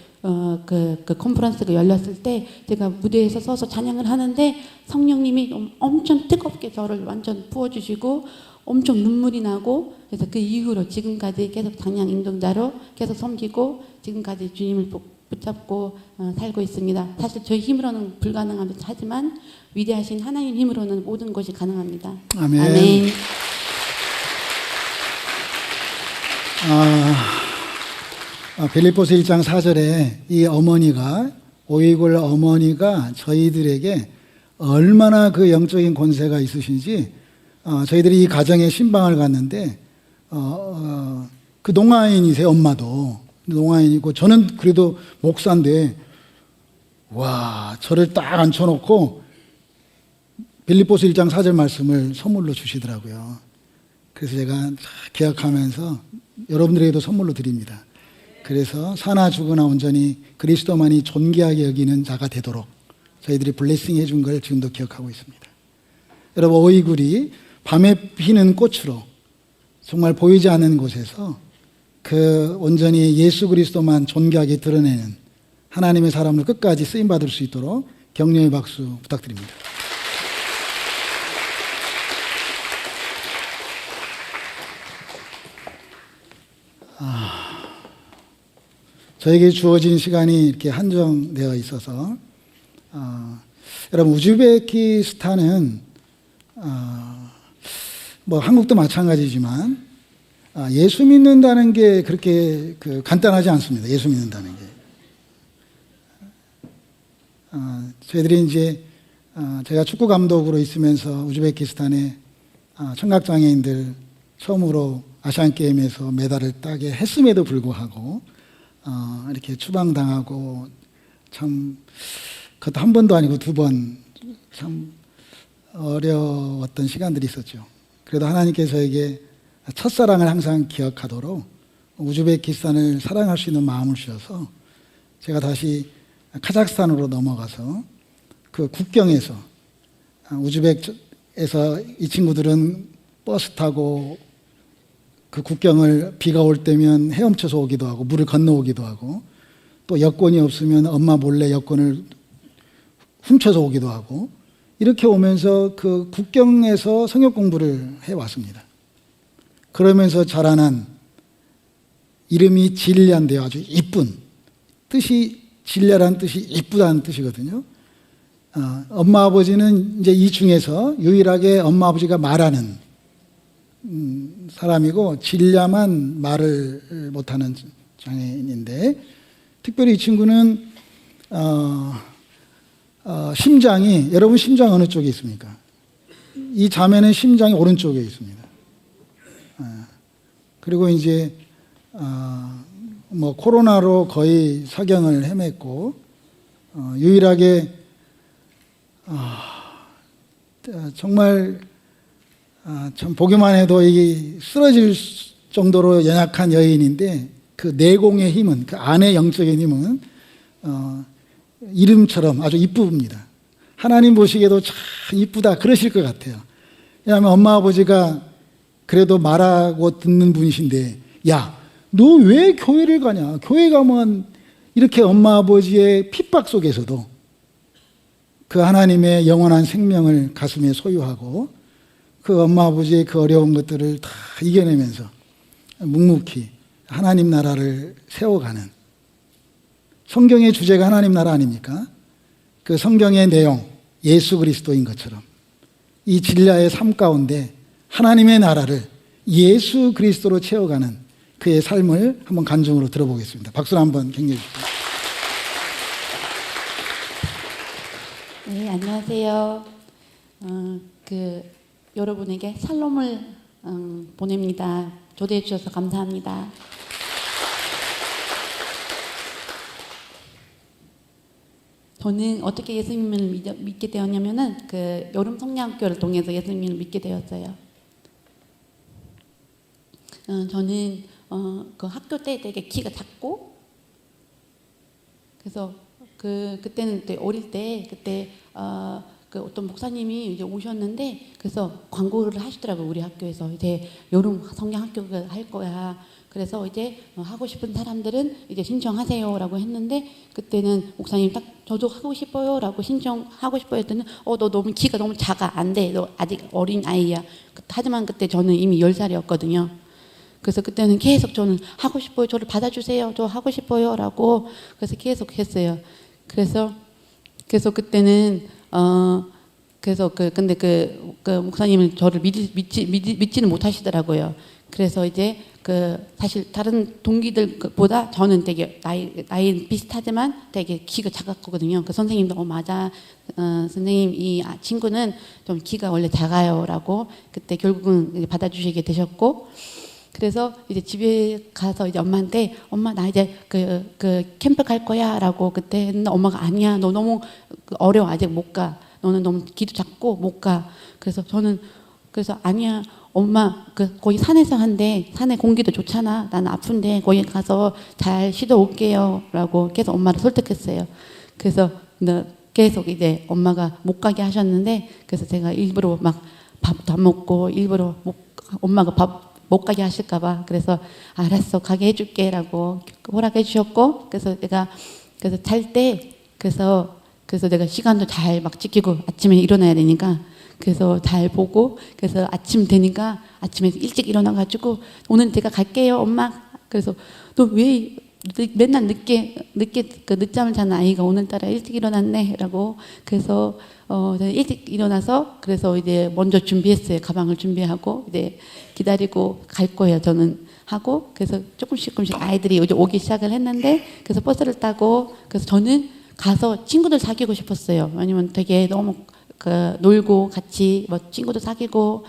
그 컨퍼런스가 열렸을 때 제가 무대에서 서서 찬양을 하는데 성령님이 엄청 뜨겁게 저를 완전 부어주시고 엄청 눈물이 나고 그래서 그 이후로 지금까지 계속 찬양 인도자로 계속 섬기고 지금까지 주님을 붙잡고 살고 있습니다. 사실 저희 힘으로는 빌립보서 1장 4절에 이 어머니가 오이골 어머니가 저희들에게 얼마나 그 영적인 권세가 있으신지 저희들이 이 가정에 신방을 갔는데 그 농아인이세요. 엄마도 농아인이고 저는 그래도 목사인데 와 저를 딱 앉혀놓고 빌립보서 1장 4절 말씀을 선물로 주시더라고요. 그래서 제가 기억하면서 여러분들에게도 선물로 드립니다. 그래서 사나 죽으나 온전히 그리스도만이 존귀하게 여기는 자가 되도록 저희들이 블레싱 해준 걸 지금도 기억하고 있습니다. 여러분 오이굴이 밤에 피는 꽃으로 정말 보이지 않는 곳에서 그 온전히 예수 그리스도만 존귀하게 드러내는 하나님의 사람을 끝까지 쓰임받을 수 있도록 격려의 박수 부탁드립니다. 저에게 주어진 시간이 이렇게 한정되어 있어서 여러분 우즈베키스탄은 뭐 한국도 마찬가지지만 예수 믿는다는 게 그렇게 간단하지 않습니다. 예수 믿는다는 게 저희들이 이제 제가 축구 감독으로 있으면서 우즈베키스탄에 청각장애인들 처음으로 아시안 게임에서 메달을 따게 했음에도 불구하고 이렇게 추방당하고 참 그것도 한 번도 아니고 두 번 참 어려웠던 시간들이 있었죠. 그래도 하나님께서 저에게 첫사랑을 항상 기억하도록 우즈베키스탄을 사랑할 수 있는 마음을 주셔서 제가 다시 카자흐스탄으로 넘어가서 그 국경에서 우즈벡에서 이 친구들은 버스 타고 그 국경을 비가 올 때면 헤엄쳐서 오기도 하고 물을 건너오기도 하고 또 여권이 없으면 엄마 몰래 여권을 훔쳐서 오기도 하고 이렇게 오면서 그 국경에서 성역 공부를 해왔습니다. 그러면서 자라난 이름이 진리한데요. 아주 이쁜 뜻이 진리란 뜻이 이쁘다는 뜻이거든요. 엄마 아버지는 이제 이 중에서 유일하게 엄마 아버지가 말하는 사람이고 진리야만 말을 못하는 장애인인데 특별히 이 친구는 심장이 여러분 심장 어느 쪽에 있습니까? 이 자매는 심장이 오른쪽에 있습니다. 그리고 이제 뭐 코로나로 거의 사경을 헤맸고 유일하게 정말 참 보기만 해도 이 쓰러질 정도로 연약한 여인인데 그 내공의 힘은 그 안의 영적인 힘은 이름처럼 아주 이쁩니다. 하나님 보시기에도 참 이쁘다 그러실 것 같아요. 왜냐하면 엄마 아버지가 그래도 말하고 듣는 분이신데 야, 너 왜 교회를 가냐? 교회 가면 이렇게 엄마 아버지의 핍박 속에서도 그 하나님의 영원한 생명을 가슴에 소유하고 그 엄마 아버지의 그 어려운 것들을 다 이겨내면서 묵묵히 하나님 나라를 세워가는 성경의 주제가 하나님 나라 아닙니까? 그 성경의 내용 예수 그리스도인 것처럼 이 진리의 삶 가운데 하나님의 나라를 예수 그리스도로 채워가는 그의 삶을 한번 간증으로 들어보겠습니다. 박수를 한번 격려해 주십시오. 네, 안녕하세요. 여러분에게 샬롬을 보냅니다. 초대해 주셔서 감사합니다. 저는 어떻게 예수님을 믿게 되었냐면은 그 여름 성령학교를 통해서 예수님을 믿게 되었어요. 저는 그 학교 때 되게 키가 작고 그래서 그때는 어릴 때 그때 그 어떤 목사님이 이제 오셨는데 그래서 광고를 하시더라고요. 우리 학교에서 이제 여름 성경학교를 할 거야. 그래서 이제 하고 싶은 사람들은 이제 신청하세요라고 했는데 그때는 목사님 딱 저도 하고 싶어요라고 신청하고 싶어요 했더니 너 너무 키가 너무 작아 안 돼. 너 아직 어린 아이야. 하지만 그때 저는 이미 10살이었거든요. 그래서 그때는 계속 저는 하고 싶어요. 저를 받아주세요. 저 하고 싶어요라고 그래서 계속 했어요. 그래서 그때는 근데 그 목사님은 저를 믿지는 못하시더라고요. 그래서 이제 그 사실 다른 동기들보다 저는 되게 나이 비슷하지만 되게 키가 작았거든요. 그 선생님도 맞아, 선생님 이 친구는 좀 키가 원래 작아요라고 그때 결국은 받아주시게 되셨고, 그래서 이제 집에 가서 이제 엄마한테 엄마 나 이제 그 캠프 갈 거야라고 그때 했는데 엄마가 아니야 너 너무 어려워 아직 못 가. 너는 너무 키도 작고 못 가. 그래서 저는 그래서 아니야 엄마 거기 산에서 한대 산에 공기도 좋잖아 나는 아픈데 거기 가서 잘 쉬다 올게요라고 계속 엄마를 설득했어요. 그래서 계속 이제 엄마가 못 가게 하셨는데 그래서 제가 일부러 막 밥도 안 먹고 일부러 엄마가 밥 못 가게 하실까봐 그래서 알았어 가게 해줄게라고 허락해 주셨고, 그래서 내가 그래서 잘 때 그래서 내가 시간도 잘 막 지키고 아침에 일어나야 되니까 그래서 잘 보고 그래서 아침 되니까 아침에 일찍 일어나가지고 오늘 제가 갈게요 엄마. 그래서 너 왜 맨날 늦게 늦잠을 자는 아이가 오늘따라 일찍 일어났네라고. 그래서 저는 일찍 일어나서 그래서 이제 먼저 준비했어요. 가방을 준비하고 이제 기다리고 갈 거예요. 저는 하고 그래서 조금씩 아이들이 이제 오기 시작을 했는데 그래서 버스를 타고 그래서 저는 가서 친구들 사귀고 싶었어요. 왜냐면 되게 너무 놀고 같이 뭐 친구도 사귀고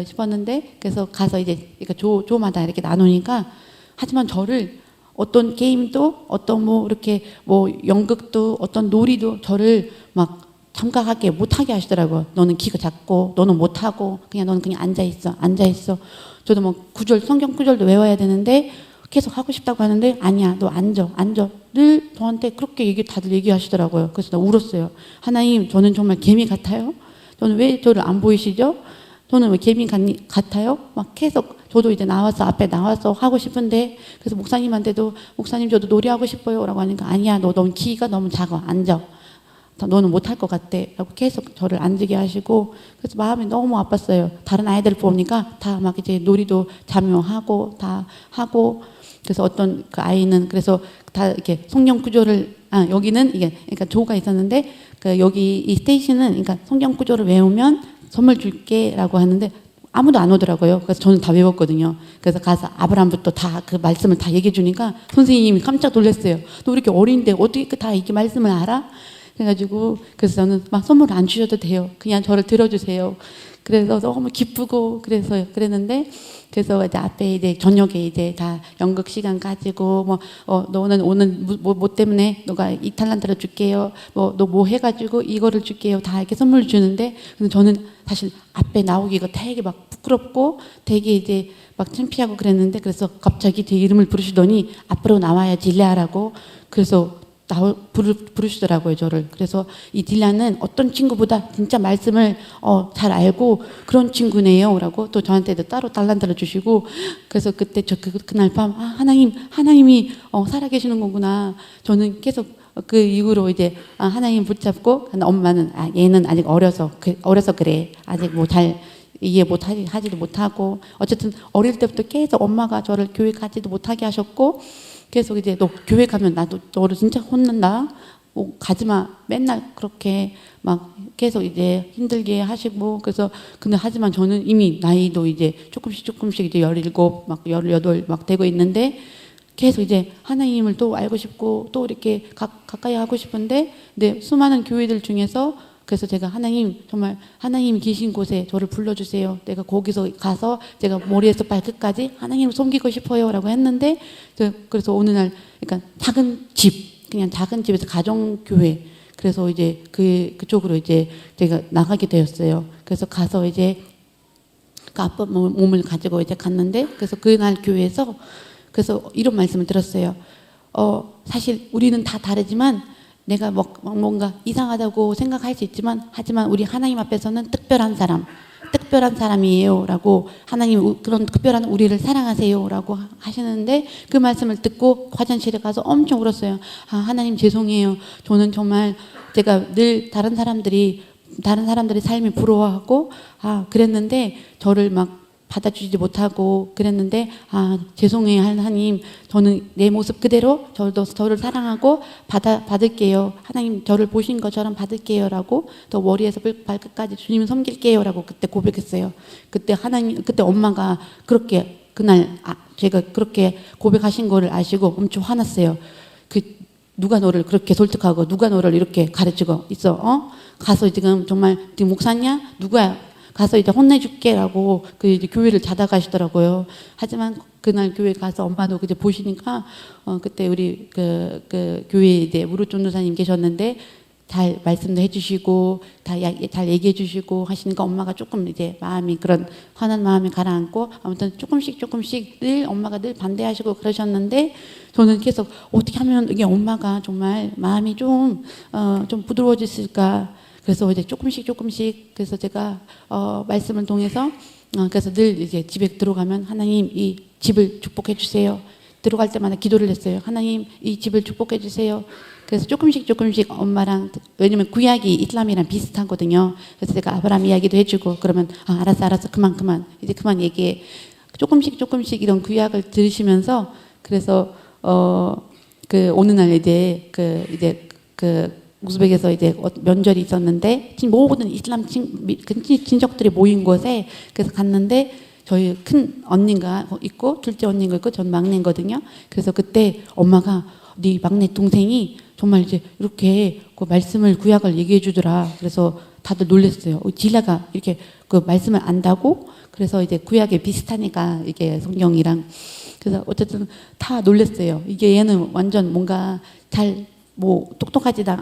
싶었는데 그래서 가서 이제 조마다 이렇게 나누니까 하지만 저를 어떤 게임도 어떤 뭐 이렇게 뭐 연극도 어떤 놀이도 저를 막 참가하게 못하게 하시더라고요. 너는 키가 작고 너는 못하고 너는 그냥 앉아있어. 저도 뭐 성경 구절도 외워야 되는데 계속 하고 싶다고 하는데 아니야 너 앉아 늘 저한테 그렇게 다들 얘기하시더라고요. 그래서 나 울었어요. 하나님 저는 정말 개미 같아요? 저는 왜 저를 안 보이시죠? 저는 왜 개미 같아요? 막 계속 저도 이제 앞에 나와서 하고 싶은데 그래서 목사님한테도 목사님 저도 노래하고 싶어요 라고 하니까 아니야 너 너무 키가 너무 작아 앉아 너는 못할 것 같아 라고 계속 저를 앉게 하시고 그래서 마음이 너무 아팠어요. 다른 아이들 보니까 다 막 이제 놀이도 참여하고 다 하고 그래서 어떤 그 아이는 그래서 다 이렇게 성경 구조를 여기는 이게 그러니까 조가 있었는데 여기 이 스테이션은 그러니까 성경 구조를 외우면 선물 줄게라고 하는데 아무도 안 오더라고요. 그래서 저는 다 외웠거든요. 그래서 가서 아브라함부터 다 그 말씀을 다 얘기해 주니까 선생님이 깜짝 놀랐어요. 너 이렇게 어린데 어떻게 다 이렇게 말씀을 알아? 그래가지고 그래서 저는 막 선물을 안 주셔도 돼요. 그냥 저를 들어주세요. 그래서 너무 기쁘고 그랬는데 그래서 이제 앞에 이제 저녁에 이제 다 연극 시간 가지고 너는 오늘 뭐 때문에 너가 이 탈란트를 줄게요. 너 뭐 해가지고 이거를 줄게요. 다 이렇게 선물 주는데 근데 저는 사실 앞에 나오기가 되게 막 부끄럽고 되게 이제 막 창피하고 그랬는데 그래서 갑자기 제 이름을 부르시더니 앞으로 나와야 딜레아라고 그래서 부르시더라고요 저를. 그래서 이 딜라는 어떤 친구보다 진짜 말씀을 잘 알고 그런 친구네요 라고 또 저한테도 따로 달란트를 주시고 그래서 그때 그날 밤 하나님이 살아계시는 거구나. 저는 계속 그 이후로 이제 하나님 붙잡고 엄마는 얘는 아직 어려서 그래 아직 뭐 잘 이해 하지도 못하고 어쨌든 어릴 때부터 계속 엄마가 저를 교회 가지도 못하게 하셨고 계속 이제 너 교회 가면 너를 진짜 혼난다. 뭐 가지마. 맨날 그렇게 막 계속 이제 힘들게 하시고 그래서 근데 하지만 저는 이미 나이도 이제 조금씩 이제 17, 막 18 막 되고 있는데 계속 이제 하나님을 또 알고 싶고 또 이렇게 가까이 하고 싶은데 근데 수많은 교회들 중에서 그래서 제가 정말 하나님이 계신 곳에 저를 불러주세요. 내가 거기서 가서 제가 머리에서 발끝까지 하나님을 섬기고 싶어요 라고 했는데 그래서 어느 날 그러니까 그냥 작은 집에서 가정교회 그래서 이제 그쪽으로 이제 제가 나가게 되었어요. 그래서 가서 이제 그 아빠 몸을 가지고 이제 갔는데 그래서 그날 교회에서 그래서 이런 말씀을 들었어요. 사실 우리는 다 다르지만 내가 뭔가 이상하다고 생각할 수 있지만 하지만 우리 하나님 앞에서는 특별한 사람이에요 라고 하나님 그런 특별한 우리를 사랑하세요 라고 하시는데 그 말씀을 듣고 화장실에 가서 엄청 울었어요. 하나님 죄송해요. 저는 정말 제가 늘 다른 사람들의 삶이 부러워하고 그랬는데 저를 막 받아주지 못하고 그랬는데 죄송해요 하나님, 저는 내 모습 그대로 저를 사랑하고 받을게요. 하나님 저를 보신 것처럼 받을게요라고, 또 머리에서 발끝까지 주님 섬길게요라고 그때 고백했어요. 그때 엄마가 그렇게 그날 제가 그렇게 고백하신 거를 아시고 엄청 화났어요. 누가 너를 그렇게 설득하고 누가 너를 이렇게 가르치고 있어? 가서 지금 정말 지금 목사냐? 누구야? 가서 이제 혼내줄게라고 이제 교회를 찾아가시더라고요. 하지만 그날 교회 가서 엄마도 그제 보시니까 그때 우리 그 교회 이제 무릎 전도사님 계셨는데 잘 말씀도 해주시고 잘 얘기해 주시고 하시니까 엄마가 조금 이제 마음이 그런 화난 마음이 가라앉고, 아무튼 조금씩 늘 엄마가 늘 반대하시고 그러셨는데, 저는 계속 어떻게 하면 이게 엄마가 정말 마음이 좀 부드러워졌을까. 그래서 이제 조금씩 그래서 제가 말씀을 통해서 그래서 늘 이제 집에 들어가면 하나님 이 집을 축복해 주세요. 들어갈 때마다 기도를 했어요. 하나님 이 집을 축복해 주세요. 그래서 조금씩 엄마랑, 왜냐면 구약이 이슬람이랑 비슷하거든요. 그래서 제가 아브라함 이야기도 해주고 그러면 알았어 그만 이제 그만 얘기해. 조금씩 이런 구약을 들으시면서, 그래서 어느 날 이제 우즈벡에서 이제 면접이 있었는데 모든 이슬람 친척들이 모인 곳에 그래서 갔는데 저희 큰 언니가 있고 둘째 언니가 있고 전 막내거든요. 그래서 그때 엄마가 네 막내 동생이 정말 이제 이렇게 그 말씀을 구약을 얘기해 주더라. 그래서 다들 놀랐어요. 지라가 이렇게 그 말씀을 안다고. 그래서 이제 구약에 비슷하니까 이게 성경이랑. 그래서 어쨌든 다 놀랐어요. 이게 얘는 완전 뭔가 똑똑하지도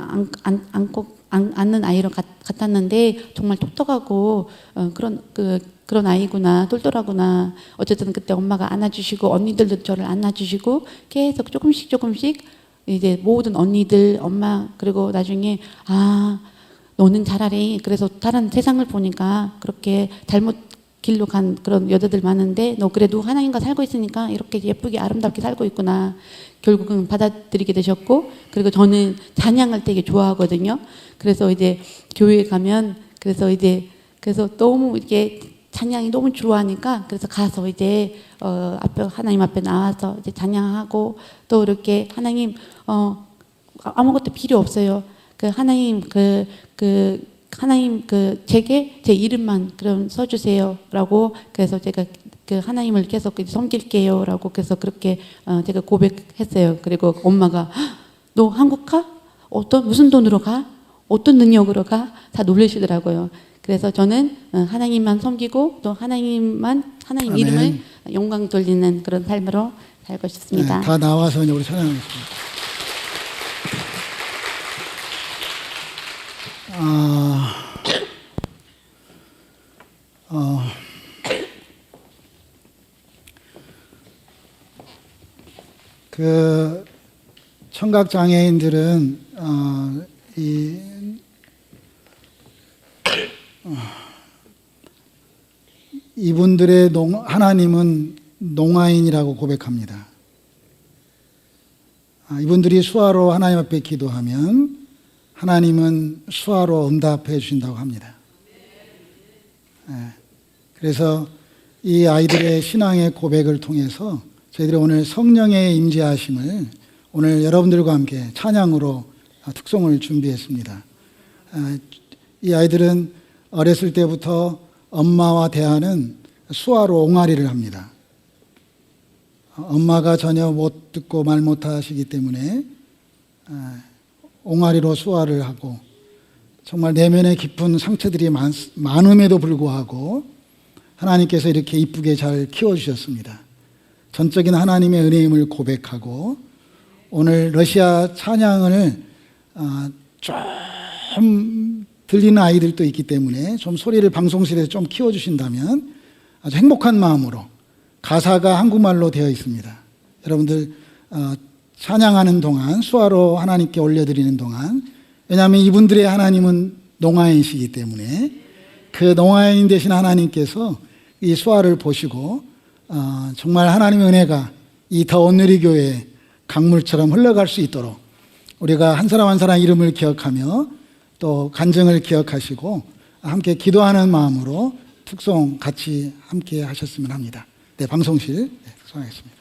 않는 아이로 같았는데 정말 똑똑하고 그런 아이구나, 똘똘하구나. 어쨌든 그때 엄마가 안아주시고 언니들도 저를 안아주시고 계속 조금씩 이제 모든 언니들, 엄마, 그리고 나중에 너는 잘하래. 그래서 다른 세상을 보니까 그렇게 잘못 길로 간 그런 여자들 많은데 너 그래도 하나님과 살고 있으니까 이렇게 예쁘게 아름답게 살고 있구나. 결국은 받아들이게 되셨고, 그리고 저는 찬양을 되게 좋아하거든요. 그래서 이제 교회에 가면 그래서 너무 이렇게 찬양이 너무 좋아하니까 그래서 가서 이제 하나님 앞에 나와서 이제 찬양하고, 또 이렇게 하나님 아무것도 필요 없어요. 하나님 하나님 제게 제 이름만 그럼 써주세요라고. 그래서 제가 하나님을 계속 섬길게요라고. 그래서 그렇게 제가 고백했어요. 그리고 엄마가 너 한국 가? 무슨 돈으로 가? 어떤 능력으로 가? 다 놀라시더라고요. 그래서 저는 하나님만 섬기고 또 하나님 아멘. 이름을 영광 돌리는 그런 삶으로 살고 싶습니다. 네, 다 나와서 이제 우리 찬양하겠습니다. 청각 장애인들은 이분들의 하나님은 농아인이라고 고백합니다. 이분들이 수화로 하나님 앞에 기도하면 하나님은 수화로 응답해 주신다고 합니다. 그래서 이 아이들의 신앙의 고백을 통해서 저희들이 오늘 성령의 임재하심을 오늘 여러분들과 함께 찬양으로 특송을 준비했습니다. 이 아이들은 어렸을 때부터 엄마와 대하는 수화로 옹알이를 합니다. 엄마가 전혀 못 듣고 말 못하시기 때문에 옹알이로 수화를 하고, 정말 내면에 깊은 상처들이 많음에도 불구하고 하나님께서 이렇게 이쁘게 잘 키워주셨습니다. 전적인 하나님의 은혜임을 고백하고, 오늘 러시아 찬양을 좀 들리는 아이들도 있기 때문에 좀 소리를 방송실에서 좀 키워주신다면 아주 행복한 마음으로, 가사가 한국말로 되어 있습니다. 여러분들 찬양하는 동안, 수화로 하나님께 올려드리는 동안, 왜냐하면 이분들의 하나님은 농아인이시기 때문에 그 농아인 되신 하나님께서 이 수화를 보시고 정말 하나님의 은혜가 이 더 온누리 교회에 강물처럼 흘러갈 수 있도록 우리가 한 사람 한 사람 이름을 기억하며 또 간증을 기억하시고 함께 기도하는 마음으로 특송 같이 함께 하셨으면 합니다. 네, 방송실 특송하겠습니다.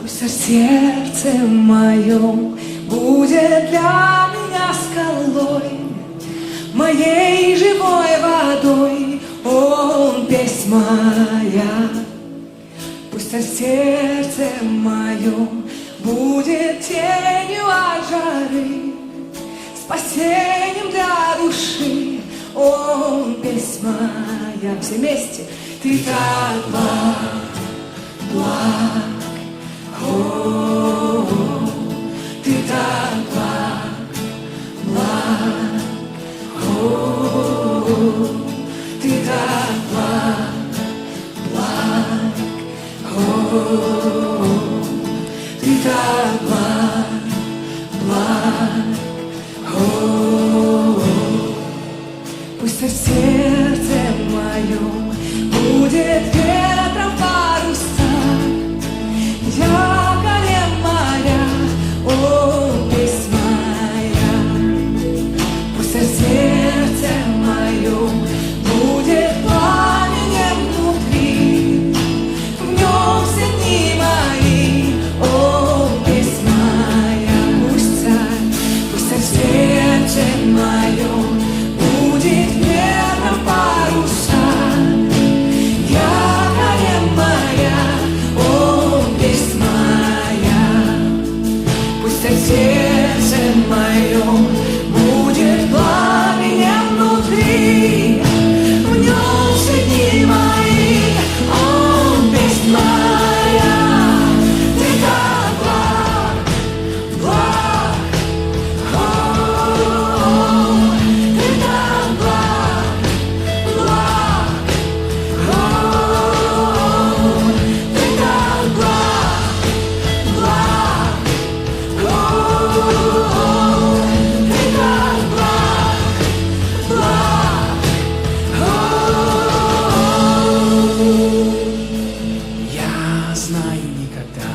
Пусть в сердце моем будет для меня скалой, моей живой водой, он песнь моя. Пусть в сердце моем будет тенью от жары, спасением для души, он песнь моя. Все вместе. Ты так благ, благ. О, ты так благ, благ, о, ты так благ, благ, о, ты так благ, благ, о, пусть в сердце моем будет ветром паруса. Якоря моря, о, песнь моя. Пусть в сердце моем будет пламенем внутри, в нем все дни мои, о, песнь моя. Пусть царь, пусть в сердце моем будет ветром паруса. Якоря моря, песнь моя, пусть в сердце моем будет пламенем внутри, в нем все дни мои, о, песнь моя. Ты так благ, благ, о, ты так благ, благ, о, ты так благ. Я знаю, никогда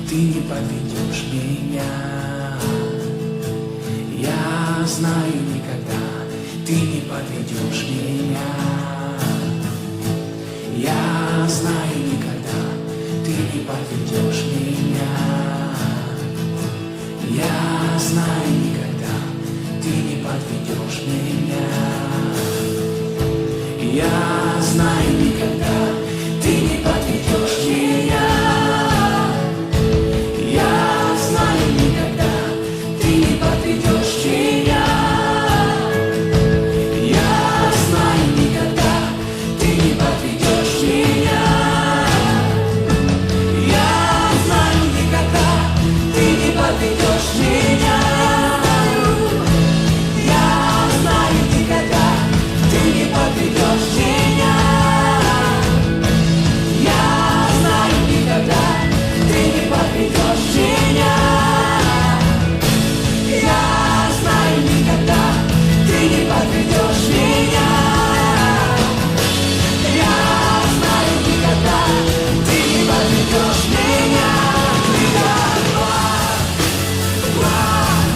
ты не подведешь меня. Я знаю, никогда ты не подведешь меня. Я знаю, никогда ты не подведешь меня. Я знаю, никогда ты не подведешь меня. Я знаю, никогда ты не подведешь меня. Я знаю, никогда ты не подведешь меня. Я знаю, никогда ты не подведешь меня. Я знаю, никогда ты не подведешь меня. Я знаю, никогда ты не подведешь меня. Я знаю, никогда ты не подведешь меня. Я знаю, никогда ты не подведешь меня. Я знаю, никогда ты не подведешь меня. Ты так благ, благ,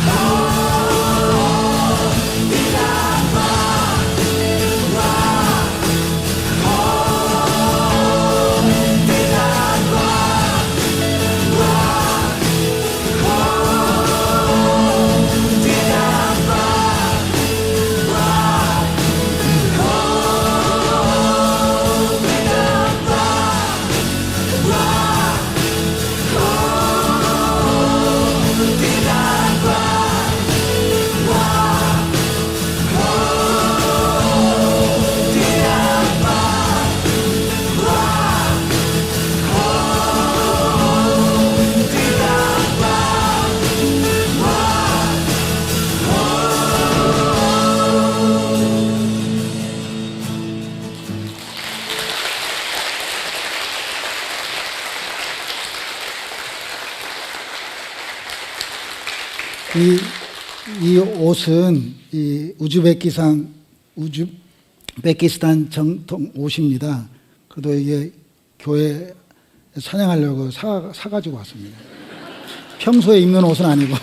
о, ты так благ, благ, о, ты так благ, благ, о, ты так благ, благ, о, ты так благ, благ, о, ты так благ, благ, о, ты так благ, благ, о, ты так 이 옷은 이 우즈베키스탄 정통 옷입니다. 그래도 이게 교회 찬양하려고 사가지고 왔습니다. 평소에 입는 옷은 아니고.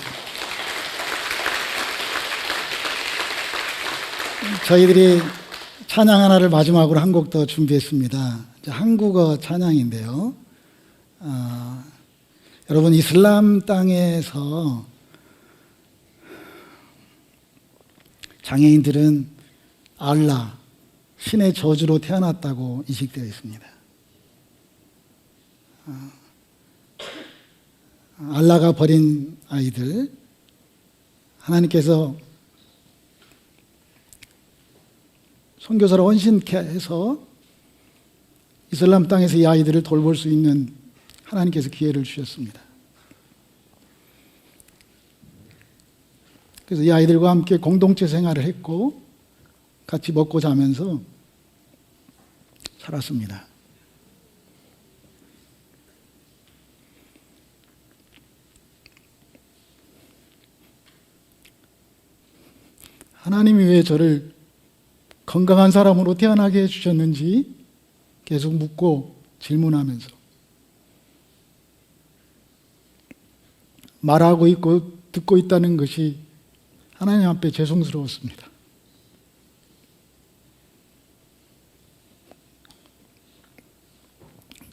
저희들이 찬양 하나를 마지막으로 한 곡 더 준비했습니다. 이제 한국어 찬양인데요. 여러분, 이슬람 땅에서 장애인들은 알라, 신의 저주로 태어났다고 인식되어 있습니다. 알라가 버린 아이들, 하나님께서 선교사로 헌신케 해서 이슬람 땅에서 이 아이들을 돌볼 수 있는 하나님께서 기회를 주셨습니다. 그래서 이 아이들과 함께 공동체 생활을 했고 같이 먹고 자면서 살았습니다. 하나님이 왜 저를 건강한 사람으로 태어나게 해주셨는지 계속 묻고 질문하면서 말하고 있고 듣고 있다는 것이 하나님 앞에 죄송스러웠습니다.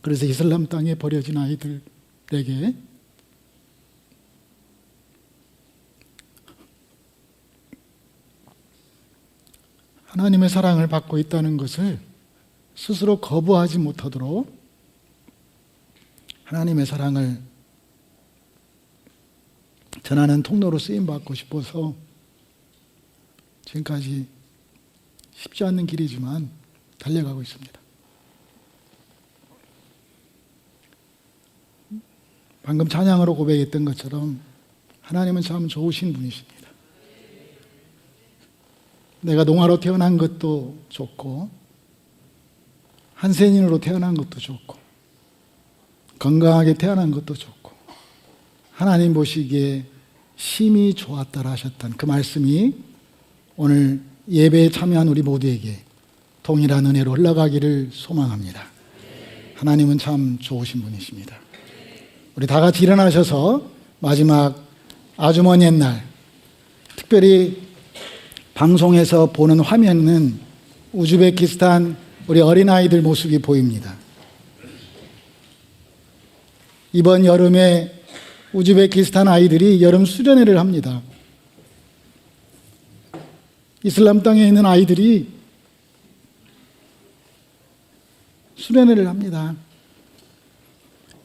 그래서 이슬람 땅에 버려진 아이들에게 하나님의 사랑을 받고 있다는 것을 스스로 거부하지 못하도록 하나님의 사랑을 전하는 통로로 쓰임받고 싶어서 지금까지 쉽지 않는 길이지만 달려가고 있습니다. 방금 찬양으로 고백했던 것처럼 하나님은 참 좋으신 분이십니다. 내가 농아로 태어난 것도 좋고 한센인으로 태어난 것도 좋고 건강하게 태어난 것도 좋고 하나님 보시기에 심히 좋았다라 하셨던 그 말씀이 오늘 예배에 참여한 우리 모두에게 동일한 은혜로 흘러가기를 소망합니다. 하나님은 참 좋으신 분이십니다. 우리 다 같이 일어나셔서 마지막 아주 먼 옛날, 특별히 방송에서 보는 화면은 우즈베키스탄 우리 어린아이들 모습이 보입니다. 이번 여름에 우즈베키스탄 아이들이 여름 수련회를 합니다. 이슬람 땅에 있는 아이들이 수련회를 합니다.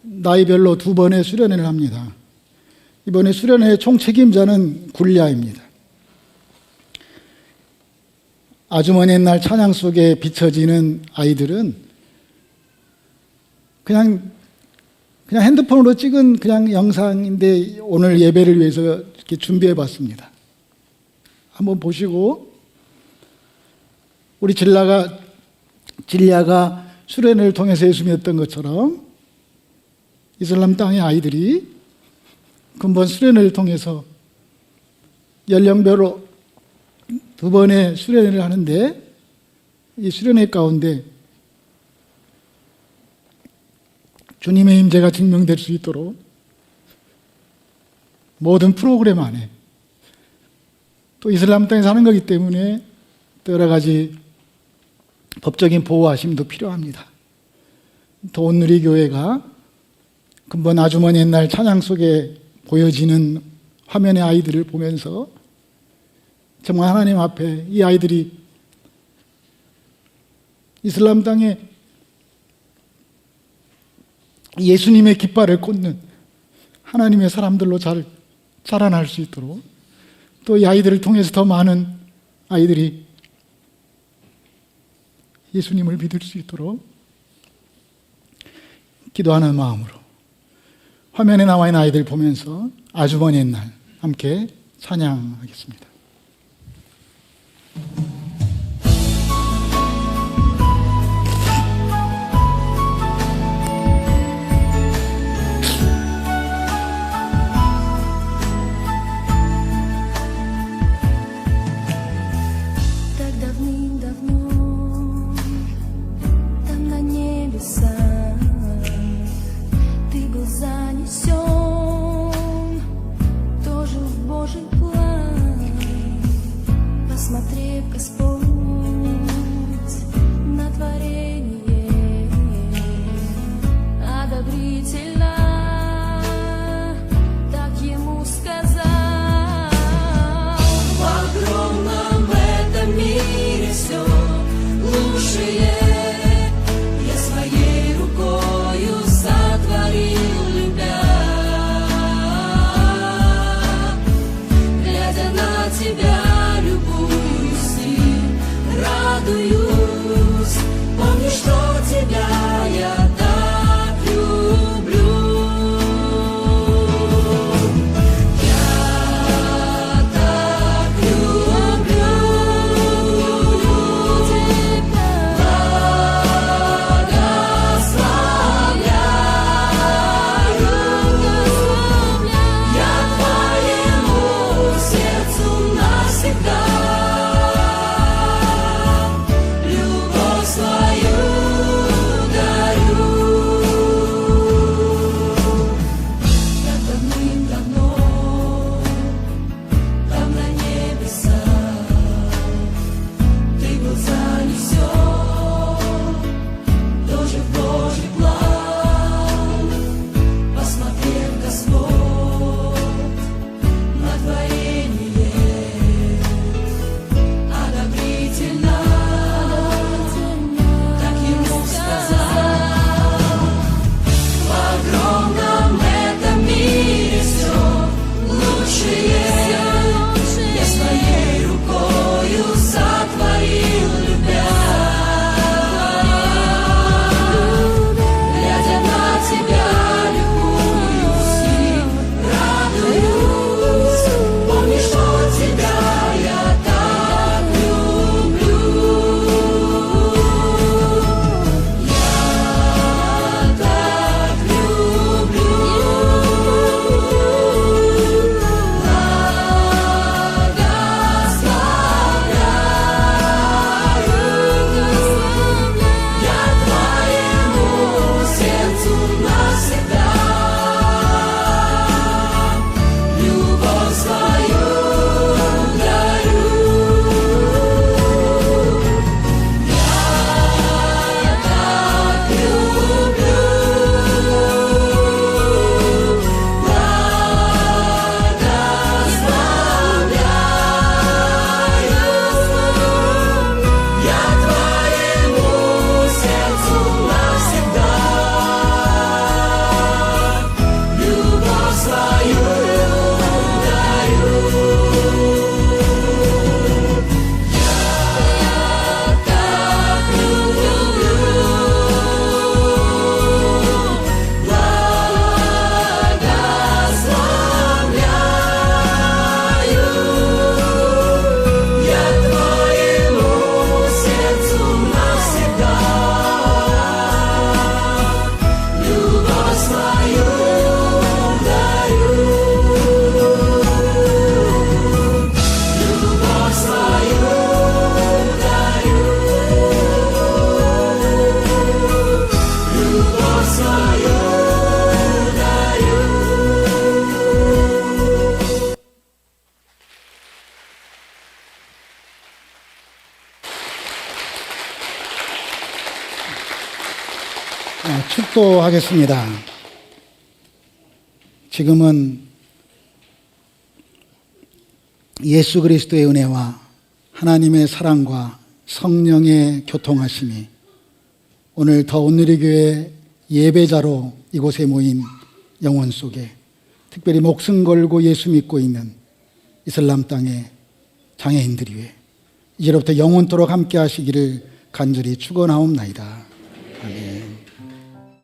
나이별로 2번의 수련회를 합니다. 이번에 수련회의 총 책임자는 굴리아입니다. 아주 먼 옛날 찬양 속에 비춰지는 아이들은 그냥 핸드폰으로 찍은 그냥 영상인데 오늘 예배를 위해서 이렇게 준비해 봤습니다. 한번 보시고 우리 진리아가 수련회를 통해서 예수 믿었던 것처럼 이슬람 땅의 아이들이 근본 수련회를 통해서 연령별로 2번의 수련회를 하는데 이 수련회 가운데 주님의 임재가 증명될 수 있도록 모든 프로그램 안에 또 이슬람 땅에 사는 거기 때문에 또 여러 가지 법적인 보호하심도 필요합니다. 또 온누리 교회가 근본 아주 먼 옛날 찬양 속에 보여지는 화면의 아이들을 보면서 정말 하나님 앞에 이 아이들이 이슬람 땅에 예수님의 깃발을 꽂는 하나님의 사람들로 자라날 수 있도록 또 이 아이들을 통해서 더 많은 아이들이 예수님을 믿을 수 있도록 기도하는 마음으로 화면에 나와 있는 아이들 보면서 아주 먼 옛날 함께 찬양하겠습니다. Тоже в Божий план. все лучшее я своей рукою сотворил, любя. Глядя на тебя, любуюсь и радуюсь. Помни, что тебя я так люблю. Я так люблю тебя. Благословляю. Я твоему сердцу навсегда любовь свою дарю. Как давным-давно там на небесах ты был занесен тоже в Божий план. Посмотрев, Господь, на творение одобрительно, так ему сказал: в огромном этом мире все лучшее я своей рукою сотворил, любя. Глядя на тебя, любуюсь и радуюсь. Помни, что тебя я так люблю. Я так люблю. Благословляю. Я твоему сердцу навсегда любовь свою дарю. Я так люблю. Благословляю. Я твоему сердцу навсегда любовь свою дарю. Я так люблю. Благословляю. Я твоему сердцу навсегда любовь свою дарю. Любовь свою дарю. Любовь свою дарю. 축도하겠습니다. 지금은 예수 그리스도의 은혜와 하나님의 사랑과 성령의 교통하심이 오늘 더 온누리교회 예배자로 이곳에 모인 영혼 속에, 특별히 목숨 걸고 예수 믿고 있는 이슬람 땅의 장애인들 위해 이제로부터 영원토록 함께 하시기를 간절히 축원하옵나이다.